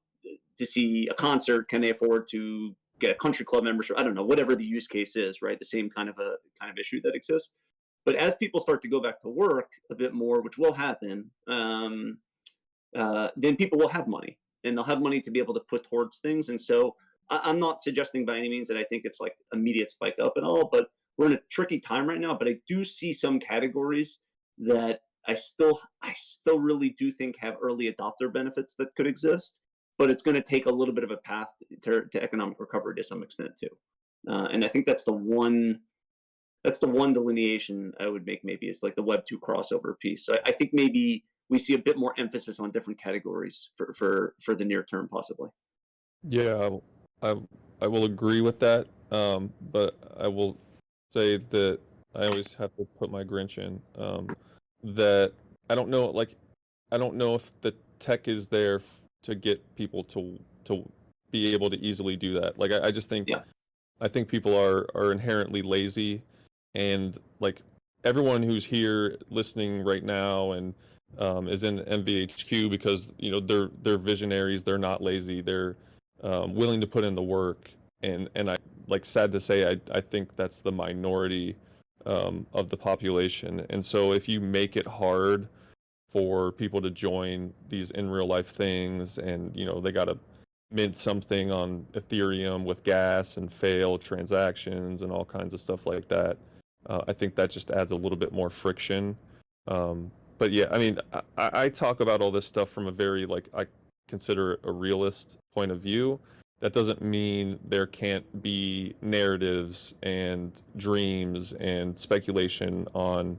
to see a concert? Can they afford to get a country club membership? I don't know, whatever the use case is, right? The same kind of issue that exists. But as people start to go back to work a bit more, which will happen, then people will have money, and they'll have money to be able to put towards things. And so I'm not suggesting by any means that I think it's like immediate spike up at all, but we're in a tricky time right now. But I do see some categories that I still really do think have early adopter benefits that could exist, but it's going to take a little bit of a path to economic recovery to some extent too. And I think that's the one delineation I would make, maybe, is like the Web 2 crossover piece. So I think maybe we see a bit more emphasis on different categories for the near term, possibly. Yeah, I I will agree with that. But I will say that I always have to put my Grinch in. That I don't know, like I don't know if the tech is there to get people to be able to easily do that. Like I just think Yeah. I think people are inherently lazy, and like everyone who's here listening right now and is in MVHQ because they're visionaries, they're not lazy, they're willing to put in the work, and I like sad to say I think that's the minority of the population, and so if you make it hard for people to join these in real life things, and they got to mint something on Ethereum with gas and fail transactions and all kinds of stuff like that. I think that just adds a little bit more friction. But yeah, I mean, I talk about all this stuff from a very like I consider it a realist point of view. That doesn't mean there can't be narratives and dreams and speculation on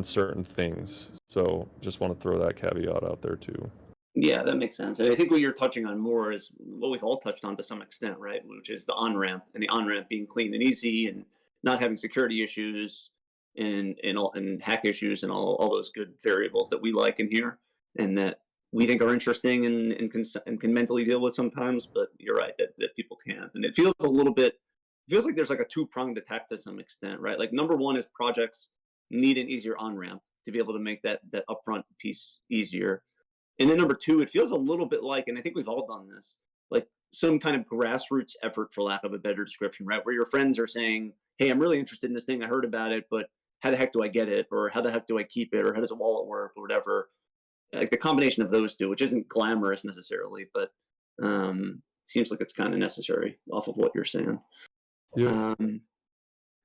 certain things. So just want to throw that caveat out there too. Yeah, that makes sense. And I think what you're touching on more is what we've all touched on to some extent, right? Which is the on ramp, and the on ramp being clean and easy, and not having security issues and hack issues and all those good variables that we like in here, and that we think are interesting and can mentally deal with sometimes. But you're right that people can't, and it feels a little bit feels like there's like a two-pronged attack to some extent, right? Like number one is projects need an easier on ramp to be able to make that upfront piece easier. And then number two, it feels a little bit like, and I think we've all done this, like some kind of grassroots effort, for lack of a better description, right? Where your friends are saying, hey, I'm really interested in this thing. I heard about it, but how the heck do I get it? Or how the heck do I keep it? Or how does a wallet work? Or whatever. Like the combination of those two, which isn't glamorous necessarily, but seems like it's kind of necessary off of what you're saying. Yeah.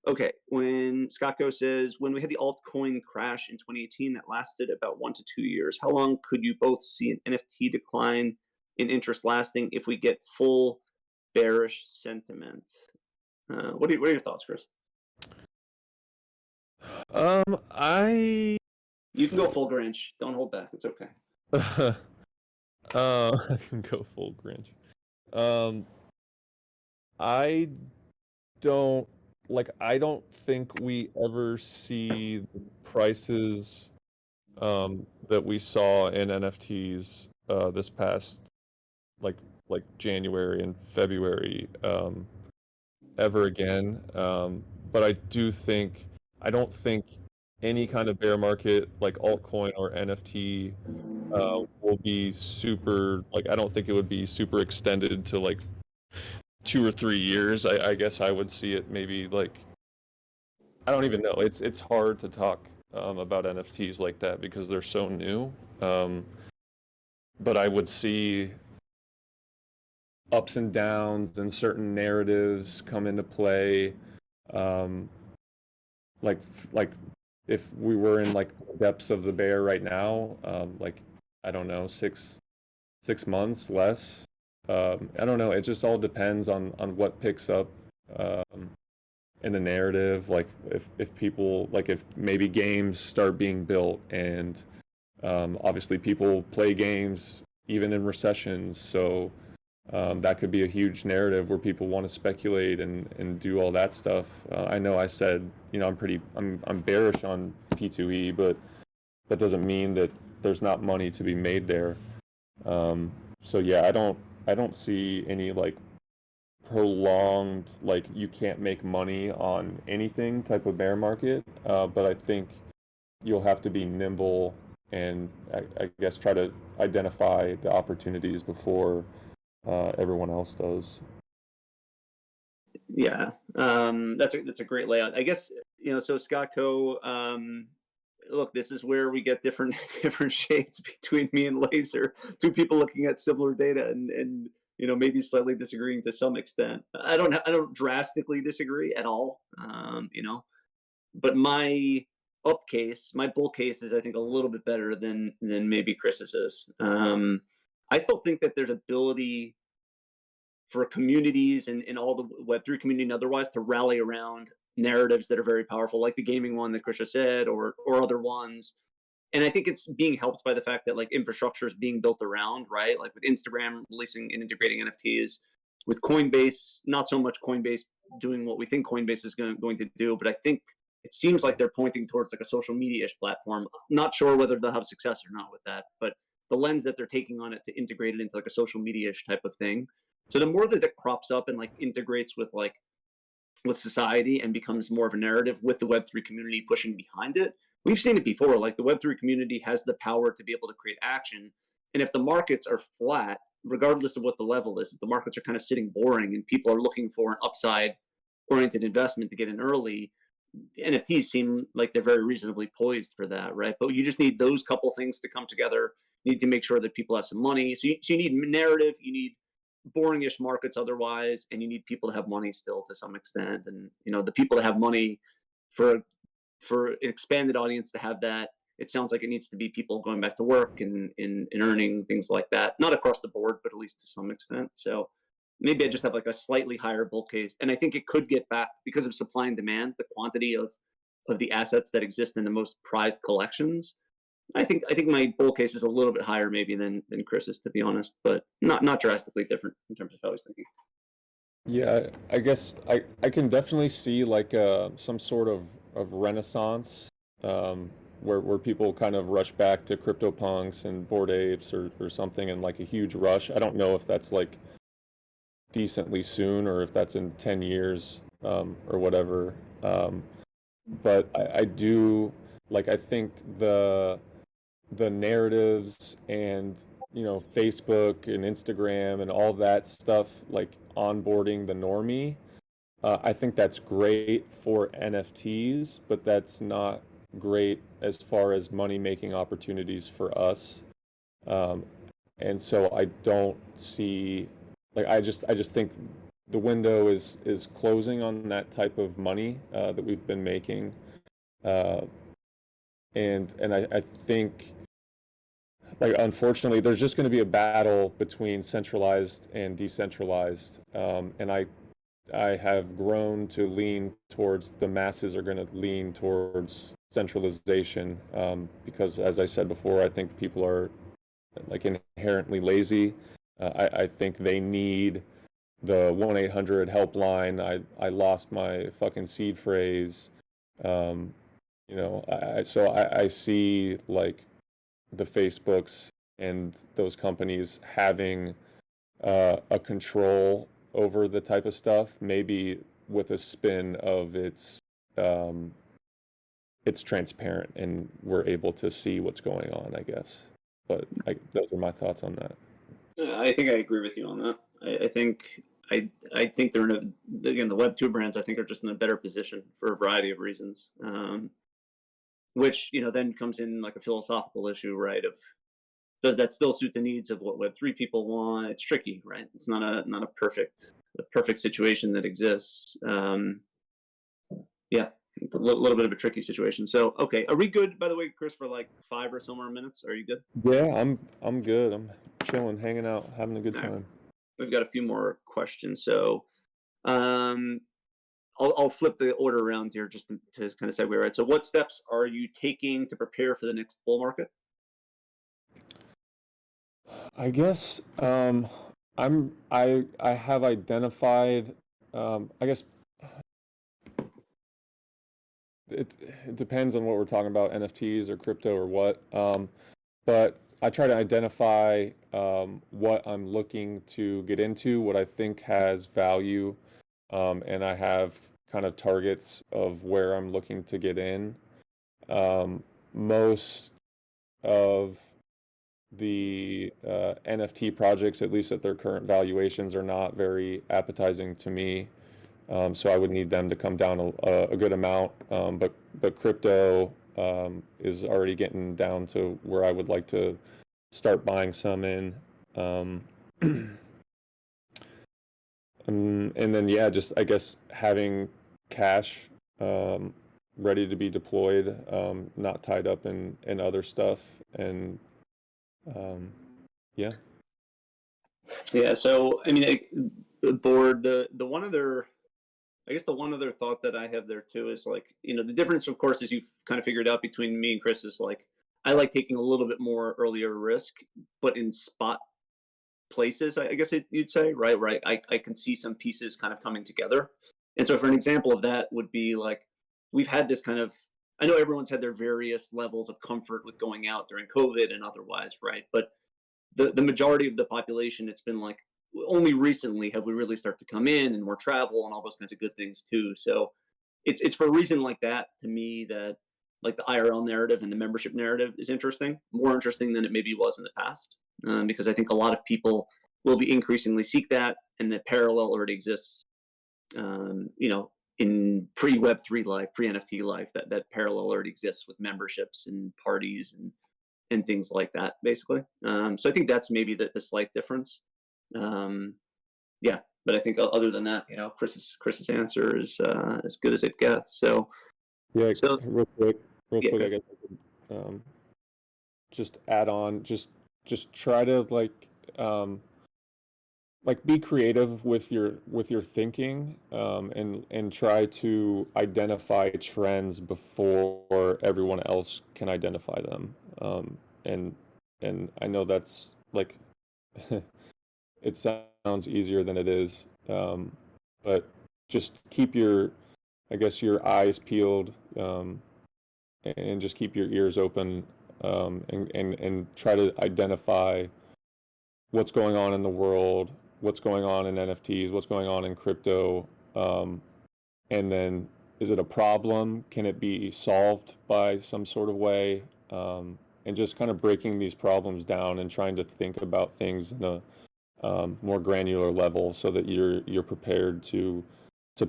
Okay, when Scotco says, when we had the altcoin crash in 2018 that lasted about 1 to 2 years, how long could you both see an NFT decline in interest lasting if we get full bearish sentiment? What are your thoughts, Chris? I You can go full Grinch. Don't hold back. It's okay. I can go full Grinch. I don't I don't think we ever see the prices that we saw in NFTs this past like January and February ever again. But I don't think any kind of bear market like altcoin or NFT will be super I don't think it would be super extended to like 2 or 3 years. I guess I would see it maybe I don't even know. It's hard to talk about NFTs like that because they're so new. But I would see ups and downs and certain narratives come into play. Um, like if we were in like the depths of the bear right now, I don't know, 6 months less. I don't know. It just all depends on what picks up in the narrative. Like if people if maybe games start being built, and obviously people play games even in recessions, so that could be a huge narrative where people want to speculate and do all that stuff. I know I said I'm bearish on P2E, but that doesn't mean that there's not money to be made there. So yeah, I don't see any prolonged you can't make money on anything type of bear market. But I think you'll have to be nimble and I guess try to identify the opportunities before everyone else does. Yeah, that's a great layout. I guess so Scotco. Look, this is where we get different different shades between me and Laser. Two people looking at similar data and maybe slightly disagreeing to some extent. I don't drastically disagree at all. But my my bull case is I think a little bit better than maybe Chris's is. I still think that there's ability for communities and all the Web3 community and otherwise to rally around narratives that are very powerful, like the gaming one that Chris just said, or other ones. And I think it's being helped by the fact that infrastructure is being built around, right? Like with Instagram releasing and integrating NFTs, with Coinbase, not so much Coinbase doing what we think Coinbase is going to do, but I think it seems like they're pointing towards like a social media-ish platform. Not sure whether they'll have success or not with that, but the lens that they're taking on it to integrate it into like a social media-ish type of thing. So the more that it crops up and like integrates with society and becomes more of a narrative with the Web3 community pushing behind it, we've seen it before. Like the Web3 community has the power to be able to create action. And if the markets are flat, regardless of what the level is, if the markets are kind of sitting boring and people are looking for an upside oriented investment to get in early, NFTs seem like they're very reasonably poised for that, right? But you just need those couple things to come together. You need to make sure that people have some money. So you need narrative, you need boringish markets otherwise, and you need people to have money still to some extent. And the people that have money for an expanded audience to have that, it sounds like it needs to be people going back to work and earning things like that. Not across the board, but at least to some extent. So maybe I just have like a slightly higher bull case. And I think it could get back because of supply and demand, the quantity of the assets that exist in the most prized collections. I think my bull case is a little bit higher maybe than Chris's, to be honest, but not drastically different in terms of how he's thinking. Yeah, I guess I can definitely see like some sort of renaissance, where people kind of rush back to CryptoPunks and Bored Apes or something in like a huge rush. I don't know if that's like decently soon or if that's in 10 years, or whatever. But I do like, I think the narratives and Facebook and Instagram and all that stuff, like onboarding the normie, I think that's great for NFTs, but that's not great as far as money making opportunities for us. um, and so I don't see, like, I just think the window is closing on that type of money that we've been making. uh, and I think, like, unfortunately, there's just going to be a battle between centralized and decentralized. And I have grown to lean towards the masses are going to lean towards centralization, because, as I said before, I think people are like inherently lazy. I think they need the 1-800 helpline. I lost my fucking seed phrase. So I see like the Facebooks and those companies having a control over the type of stuff, maybe with a spin of it's transparent and we're able to see what's going on, I guess. But those are my thoughts on that. I think I agree with you on that. I think I think they're again, the Web2 brands I think are just in a better position for a variety of reasons. Which then comes in like a philosophical issue, right? Of does that still suit the needs of what Web3 people want? It's tricky, right? It's not a perfect situation that exists. Yeah, it's a little bit of a tricky situation. So okay, are we good? By the way, Chris, for like 5 or so more minutes? Are you good? Yeah, I'm good. I'm chilling, hanging out, having a good All right. time. We've got a few more questions. So um, I'll flip the order around here just to kind of segue, right? So what steps are you taking to prepare for the next bull market? I guess I have identified, I guess it depends on what we're talking about, NFTs or crypto or what. But I try to identify what I'm looking to get into, what I think has value, and I have kind of targets of where I'm looking to get in. Most of the NFT projects, at least at their current valuations, are not very appetizing to me. So I would need them to come down a good amount. But crypto is already getting down to where I would like to start buying some in. And then, yeah, just, I guess, having cash ready to be deployed, not tied up in other stuff. And yeah. Yeah. So I mean, board the one other. I guess the one other thought that I have there too is like, the difference, of course, as you've kind of figured out between me and Chris is like, I like taking a little bit more earlier risk, but in spot places, I guess you'd say, right? Where I can see some pieces kind of coming together. And so, for an example of that, would be like we've had this kind of. I know everyone's had their various levels of comfort with going out during COVID and otherwise, right? But the majority of the population, it's been like only recently have we really started to come in and more travel and all those kinds of good things too. So it's for a reason like that to me that like the IRL narrative and the membership narrative is interesting, more interesting than it maybe was in the past, because I think a lot of people will be increasingly seek that, and the parallel already exists. You know, in pre Web3 life, pre NFT life, that parallel already exists with memberships and parties and things like that, basically. So I think that's maybe the slight difference. Um, yeah, but I think other than that, you know, Chris's answer is as good as it gets. So Yeah, so real yeah, quick, I guess I could just add on, just try to like be creative with your thinking, and try to identify trends before everyone else can identify them. And I know that's like it sounds easier than it is, but just keep your, I guess, your eyes peeled, and just keep your ears open, and try to identify what's going on in the world, what's going on in NFTs, what's going on in crypto, and then is it a problem? Can it be solved by some sort of way? And just kind of breaking these problems down and trying to think about things in a more granular level so that you're prepared to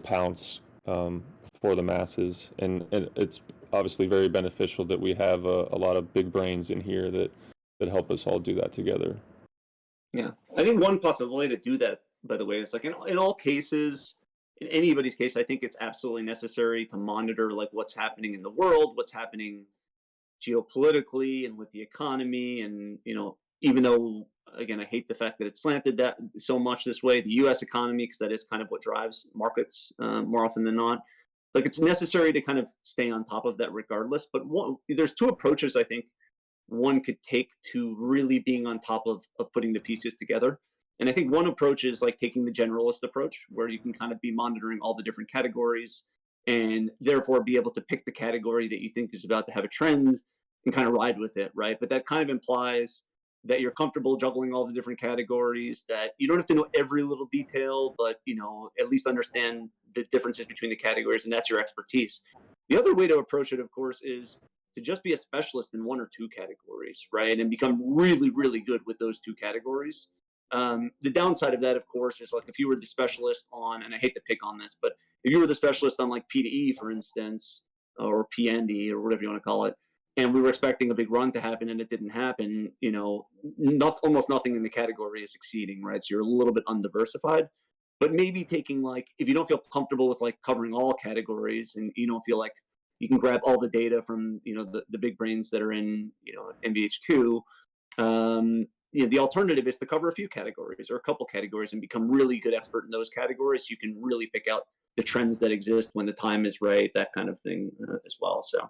pounce, for the masses. And it's obviously very beneficial that we have a lot of big brains in here that help us all do that together. yeah. I think one possible way to do that, by the way, is like in all cases, in anybody's case, I think it's absolutely necessary to monitor like what's happening in the world, what's happening geopolitically and with the economy. And you know, even though again I hate the fact that it's slanted that so much this way, the US economy, because that is kind of what drives markets more often than not, like it's necessary to kind of stay on top of that regardless. But there's two approaches I think one could take to really being on top of putting the pieces together. And I think one approach is like taking the generalist approach, where you can kind of be monitoring all the different categories and therefore be able to pick the category that you think is about to have a trend and kind of ride with it, right? But that kind of implies that you're comfortable juggling all the different categories, that you don't have to know every little detail, but you know, at least understand the differences between the categories, and that's your expertise. The other way to approach it, of course, is to just be a specialist in one or two categories, right? And become really, really good with those two categories. The downside of that, of course, is like if you were the specialist on, and I hate to pick on this, but if you were the specialist on like P2E, for instance, or PND, or whatever you want to call it, and we were expecting a big run to happen and it didn't happen, you know, almost nothing in the category is succeeding, right? So you're a little bit undiversified. But maybe taking like, if you don't feel comfortable with like covering all categories and you don't feel like you can grab all the data from, you know, the big brains that are in, you know, NBHQ, you know, the alternative is to cover a few categories or a couple categories and become really good expert in those categories. You can really pick out the trends that exist when the time is right, that kind of thing as well. So,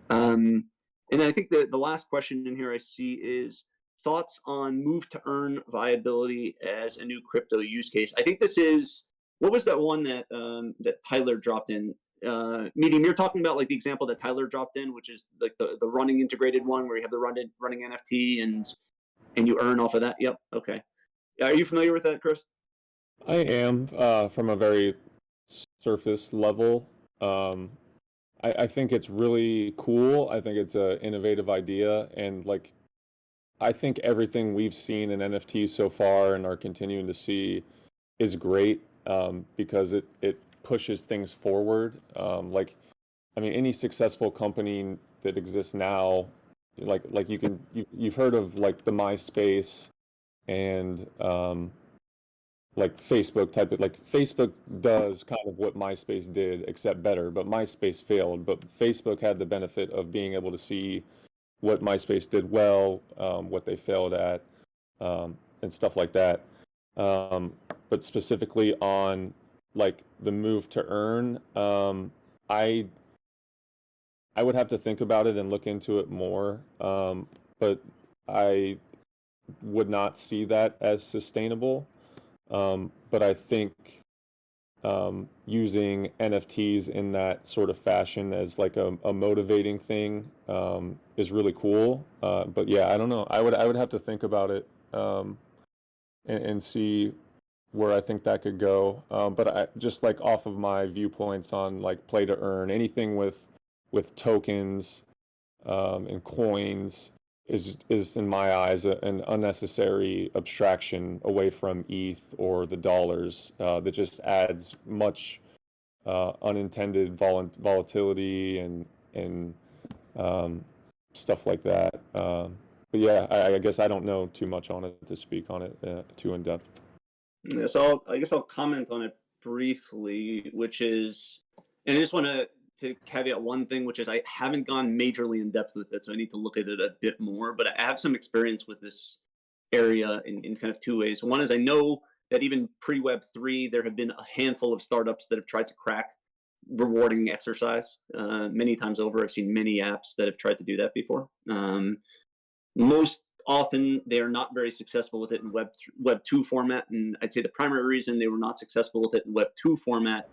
and I think the last question in here I see is thoughts on move to earn viability as a new crypto use case. I think this is, what was that one that that Tyler dropped in? Medium, you're talking about like the example that Tyler dropped in, which is like the running integrated one where you have the running NFT and you earn off of that. Yep. Okay. Are you familiar with that, Chris? I am, from a very surface level. Um, I think it's really cool. I think it's an innovative idea, and like I think everything we've seen in NFTs so far and are continuing to see is great, because it pushes things forward. Like, I mean, any successful company that exists now, like you've heard of like the MySpace and, like Facebook type of, like Facebook does kind of what MySpace did except better, but MySpace failed. But Facebook had the benefit of being able to see what MySpace did well, what they failed at, and stuff like that. But specifically on like the move to earn, I I would have to think about it and look into it more. But I would not see that as sustainable. But I think using NFTs in that sort of fashion as like a motivating thing is really cool. But yeah, I don't know. I would have to think about it and see where I think that could go. But I just like off of my viewpoints on like play to earn, anything with tokens and coins is in my eyes an unnecessary abstraction away from ETH or the dollars that just adds much unintended volatility and um, stuff like that. But yeah, I guess I don't know too much on it to speak on it too in depth. Yeah, so I guess I'll comment on it briefly, which is, and I just want to caveat one thing, which is I haven't gone majorly in depth with it, so I need to look at it a bit more. But I have some experience with this area in kind of two ways. One is I know that even pre-Web3, there have been a handful of startups that have tried to crack rewarding exercise many times over. I've seen many apps that have tried to do that before. Most often, they are not very successful with it in Web 2 format, and I'd say the primary reason they were not successful with it in Web 2 format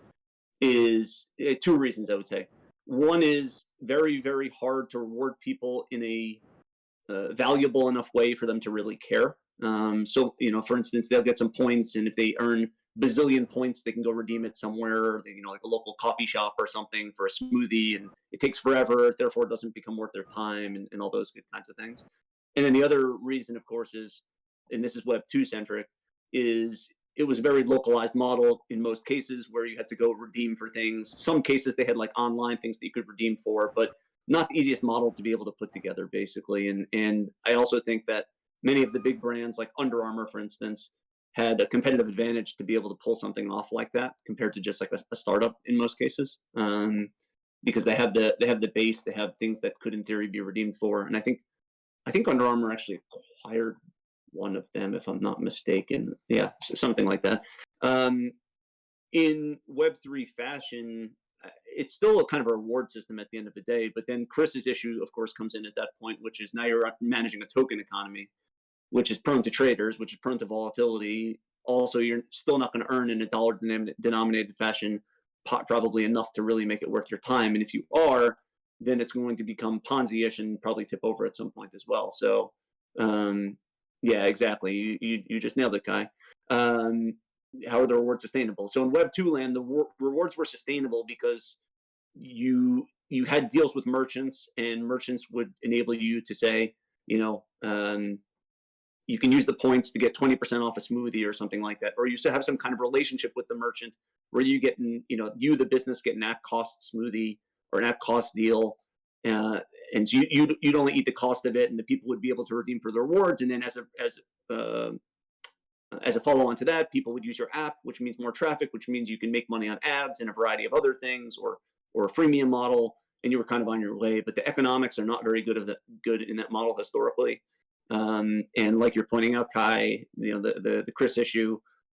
is two reasons, I would say. One is very, very hard to reward people in a valuable enough way for them to really care. So, for instance, they'll get some points, and if they earn bazillion points, they can go redeem it somewhere, like a local coffee shop or something for a smoothie, and it takes forever, therefore it doesn't become worth their time, and all those good kinds of things. And then the other reason, of course, is, and this is Web 2 centric, is it was a very localized model in most cases where you had to go redeem for things. Some cases they had like online things that you could redeem for, but not the easiest model to be able to put together, basically. And I also think that many of the big brands, like Under Armour, for instance, had a competitive advantage to be able to pull something off like that compared to just like a startup in most cases, because they have the base, they have things that could in theory be redeemed for. And I think Under Armour actually acquired one of them, if I'm not mistaken. Yeah, something like that. Um, in Web3 fashion, it's still a kind of a reward system at the end of the day. But then Chris's issue, of course, comes in at that point, which is now you're managing a token economy, which is prone to traders, which is prone to volatility. Also, you're still not going to earn in a dollar denominated fashion, probably enough to really make it worth your time. And if you are, then it's going to become Ponzi-ish and probably tip over at some point as well. So, yeah, exactly. You just nailed it, Kai. How are the rewards sustainable? So in Web 2 land, the rewards were sustainable because you had deals with merchants, and merchants would enable you to say, you can use the points to get 20% off a smoothie or something like that, or you have some kind of relationship with the merchant where you the business get an at cost smoothie or an at cost deal, and so you'd only eat the cost of it, and the people would be able to redeem for the rewards. And then as a follow-on to that, people would use your app, which means more traffic, which means you can make money on ads and a variety of other things, or a freemium model, and you were kind of on your way. But the economics are not very good in that model historically. And like you're pointing out, Kai, the Chris issue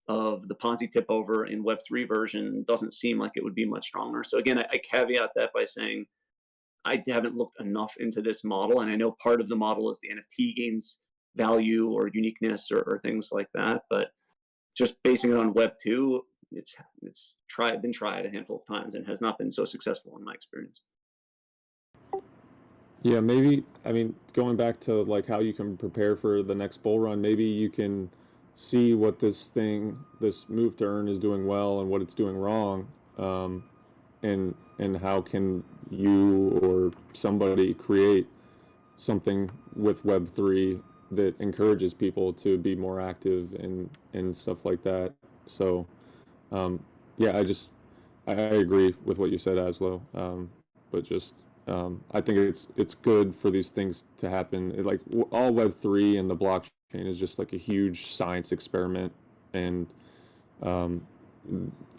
of the Ponzi tip over in Web3 version doesn't seem like it would be much stronger. So again, I caveat that by saying I haven't looked enough into this model, and I know part of the model is the NFT gains value or uniqueness or things like that. But just basing it on Web 2, it's been tried a handful of times and has not been so successful in my experience. Yeah, maybe, I mean, going back to like how you can prepare for the next bull run, maybe you can see what this move to earn is doing well and what it's doing wrong, and how can you or somebody create something with Web3 that encourages people to be more active and stuff like that. So, yeah, I agree with what you said, Aslo. But just I think it's good for these things to happen. Like all Web3 and the blockchain is just like a huge science experiment, and um,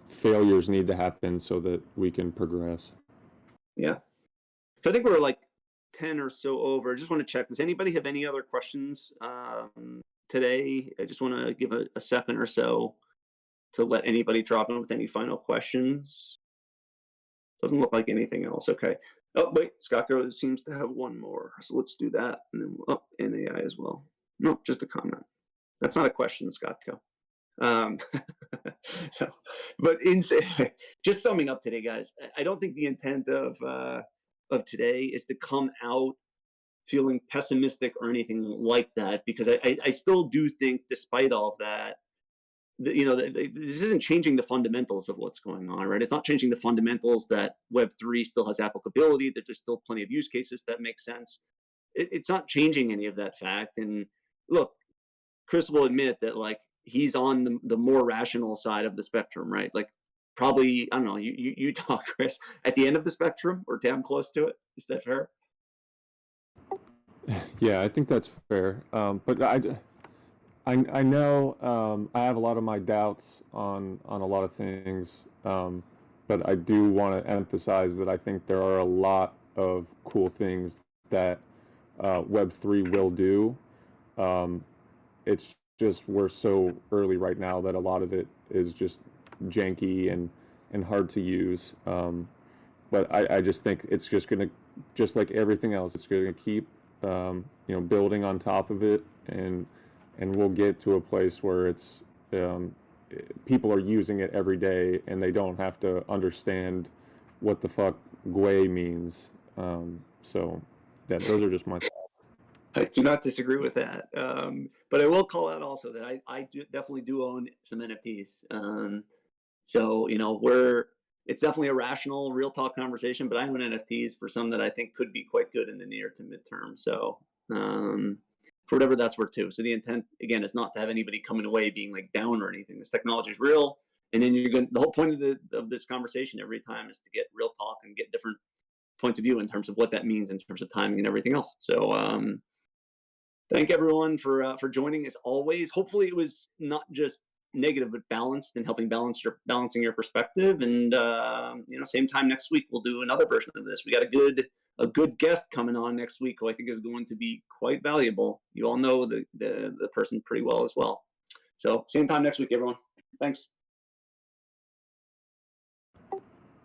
failures need to happen so that we can progress. Yeah. So I think we're like 10 or so over. I just want to check. Does anybody have any other questions today? I just want to give a second or so to let anybody drop in with any final questions. Doesn't look like anything else. Okay. Oh, wait. Scott seems to have one more. So let's do that. And then, and AI as well. No, just a comment. That's not a question, Scottco. Um, no. But just summing up today, guys, I don't think the intent of today is to come out feeling pessimistic or anything like that, because I still do think, despite all of that, this isn't changing the fundamentals of what's going on, right? It's not changing the fundamentals that Web3 still has applicability, that there's still plenty of use cases that make sense. It's not changing any of that fact. And look, Chris will admit that, like, he's on the more rational side of the spectrum, right? Like, probably, I don't know, you talk, Chris, at the end of the spectrum or damn close to it. Is that fair? Yeah, I think that's fair. But I know I have a lot of my doubts on a lot of things, but I do want to emphasize that I think there are a lot of cool things that Web3 will do. Um, it's just we're so early right now that a lot of it is just janky and hard to use. But I just think it's just gonna, just like everything else, it's gonna keep building on top of it, and we'll get to a place where it's um, people are using it every day and they don't have to understand what the fuck Gwei means. So that those are just my thoughts. I do not disagree with that. But I will call out also that definitely do own some NFTs. So, it's definitely a rational, real talk conversation, but I own NFTs for some that I think could be quite good in the near to midterm. So, for whatever that's worth too. So the intent, again, is not to have anybody coming away being like down or anything. This technology is real. And then the whole point of this conversation every time is to get real talk and get different points of view in terms of what that means in terms of timing and everything else. So, thank everyone for joining as always. Hopefully it was not just negative but balanced and helping balancing your perspective. And same time next week we'll do another version of this. We got a good guest coming on next week who I think is going to be quite valuable. You all know the person pretty well as well. So same time next week, everyone. Thanks.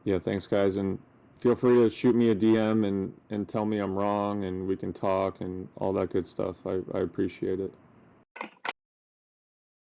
Yeah, thanks guys, and feel free to shoot me a DM and tell me I'm wrong, and we can talk and all that good stuff. I appreciate it.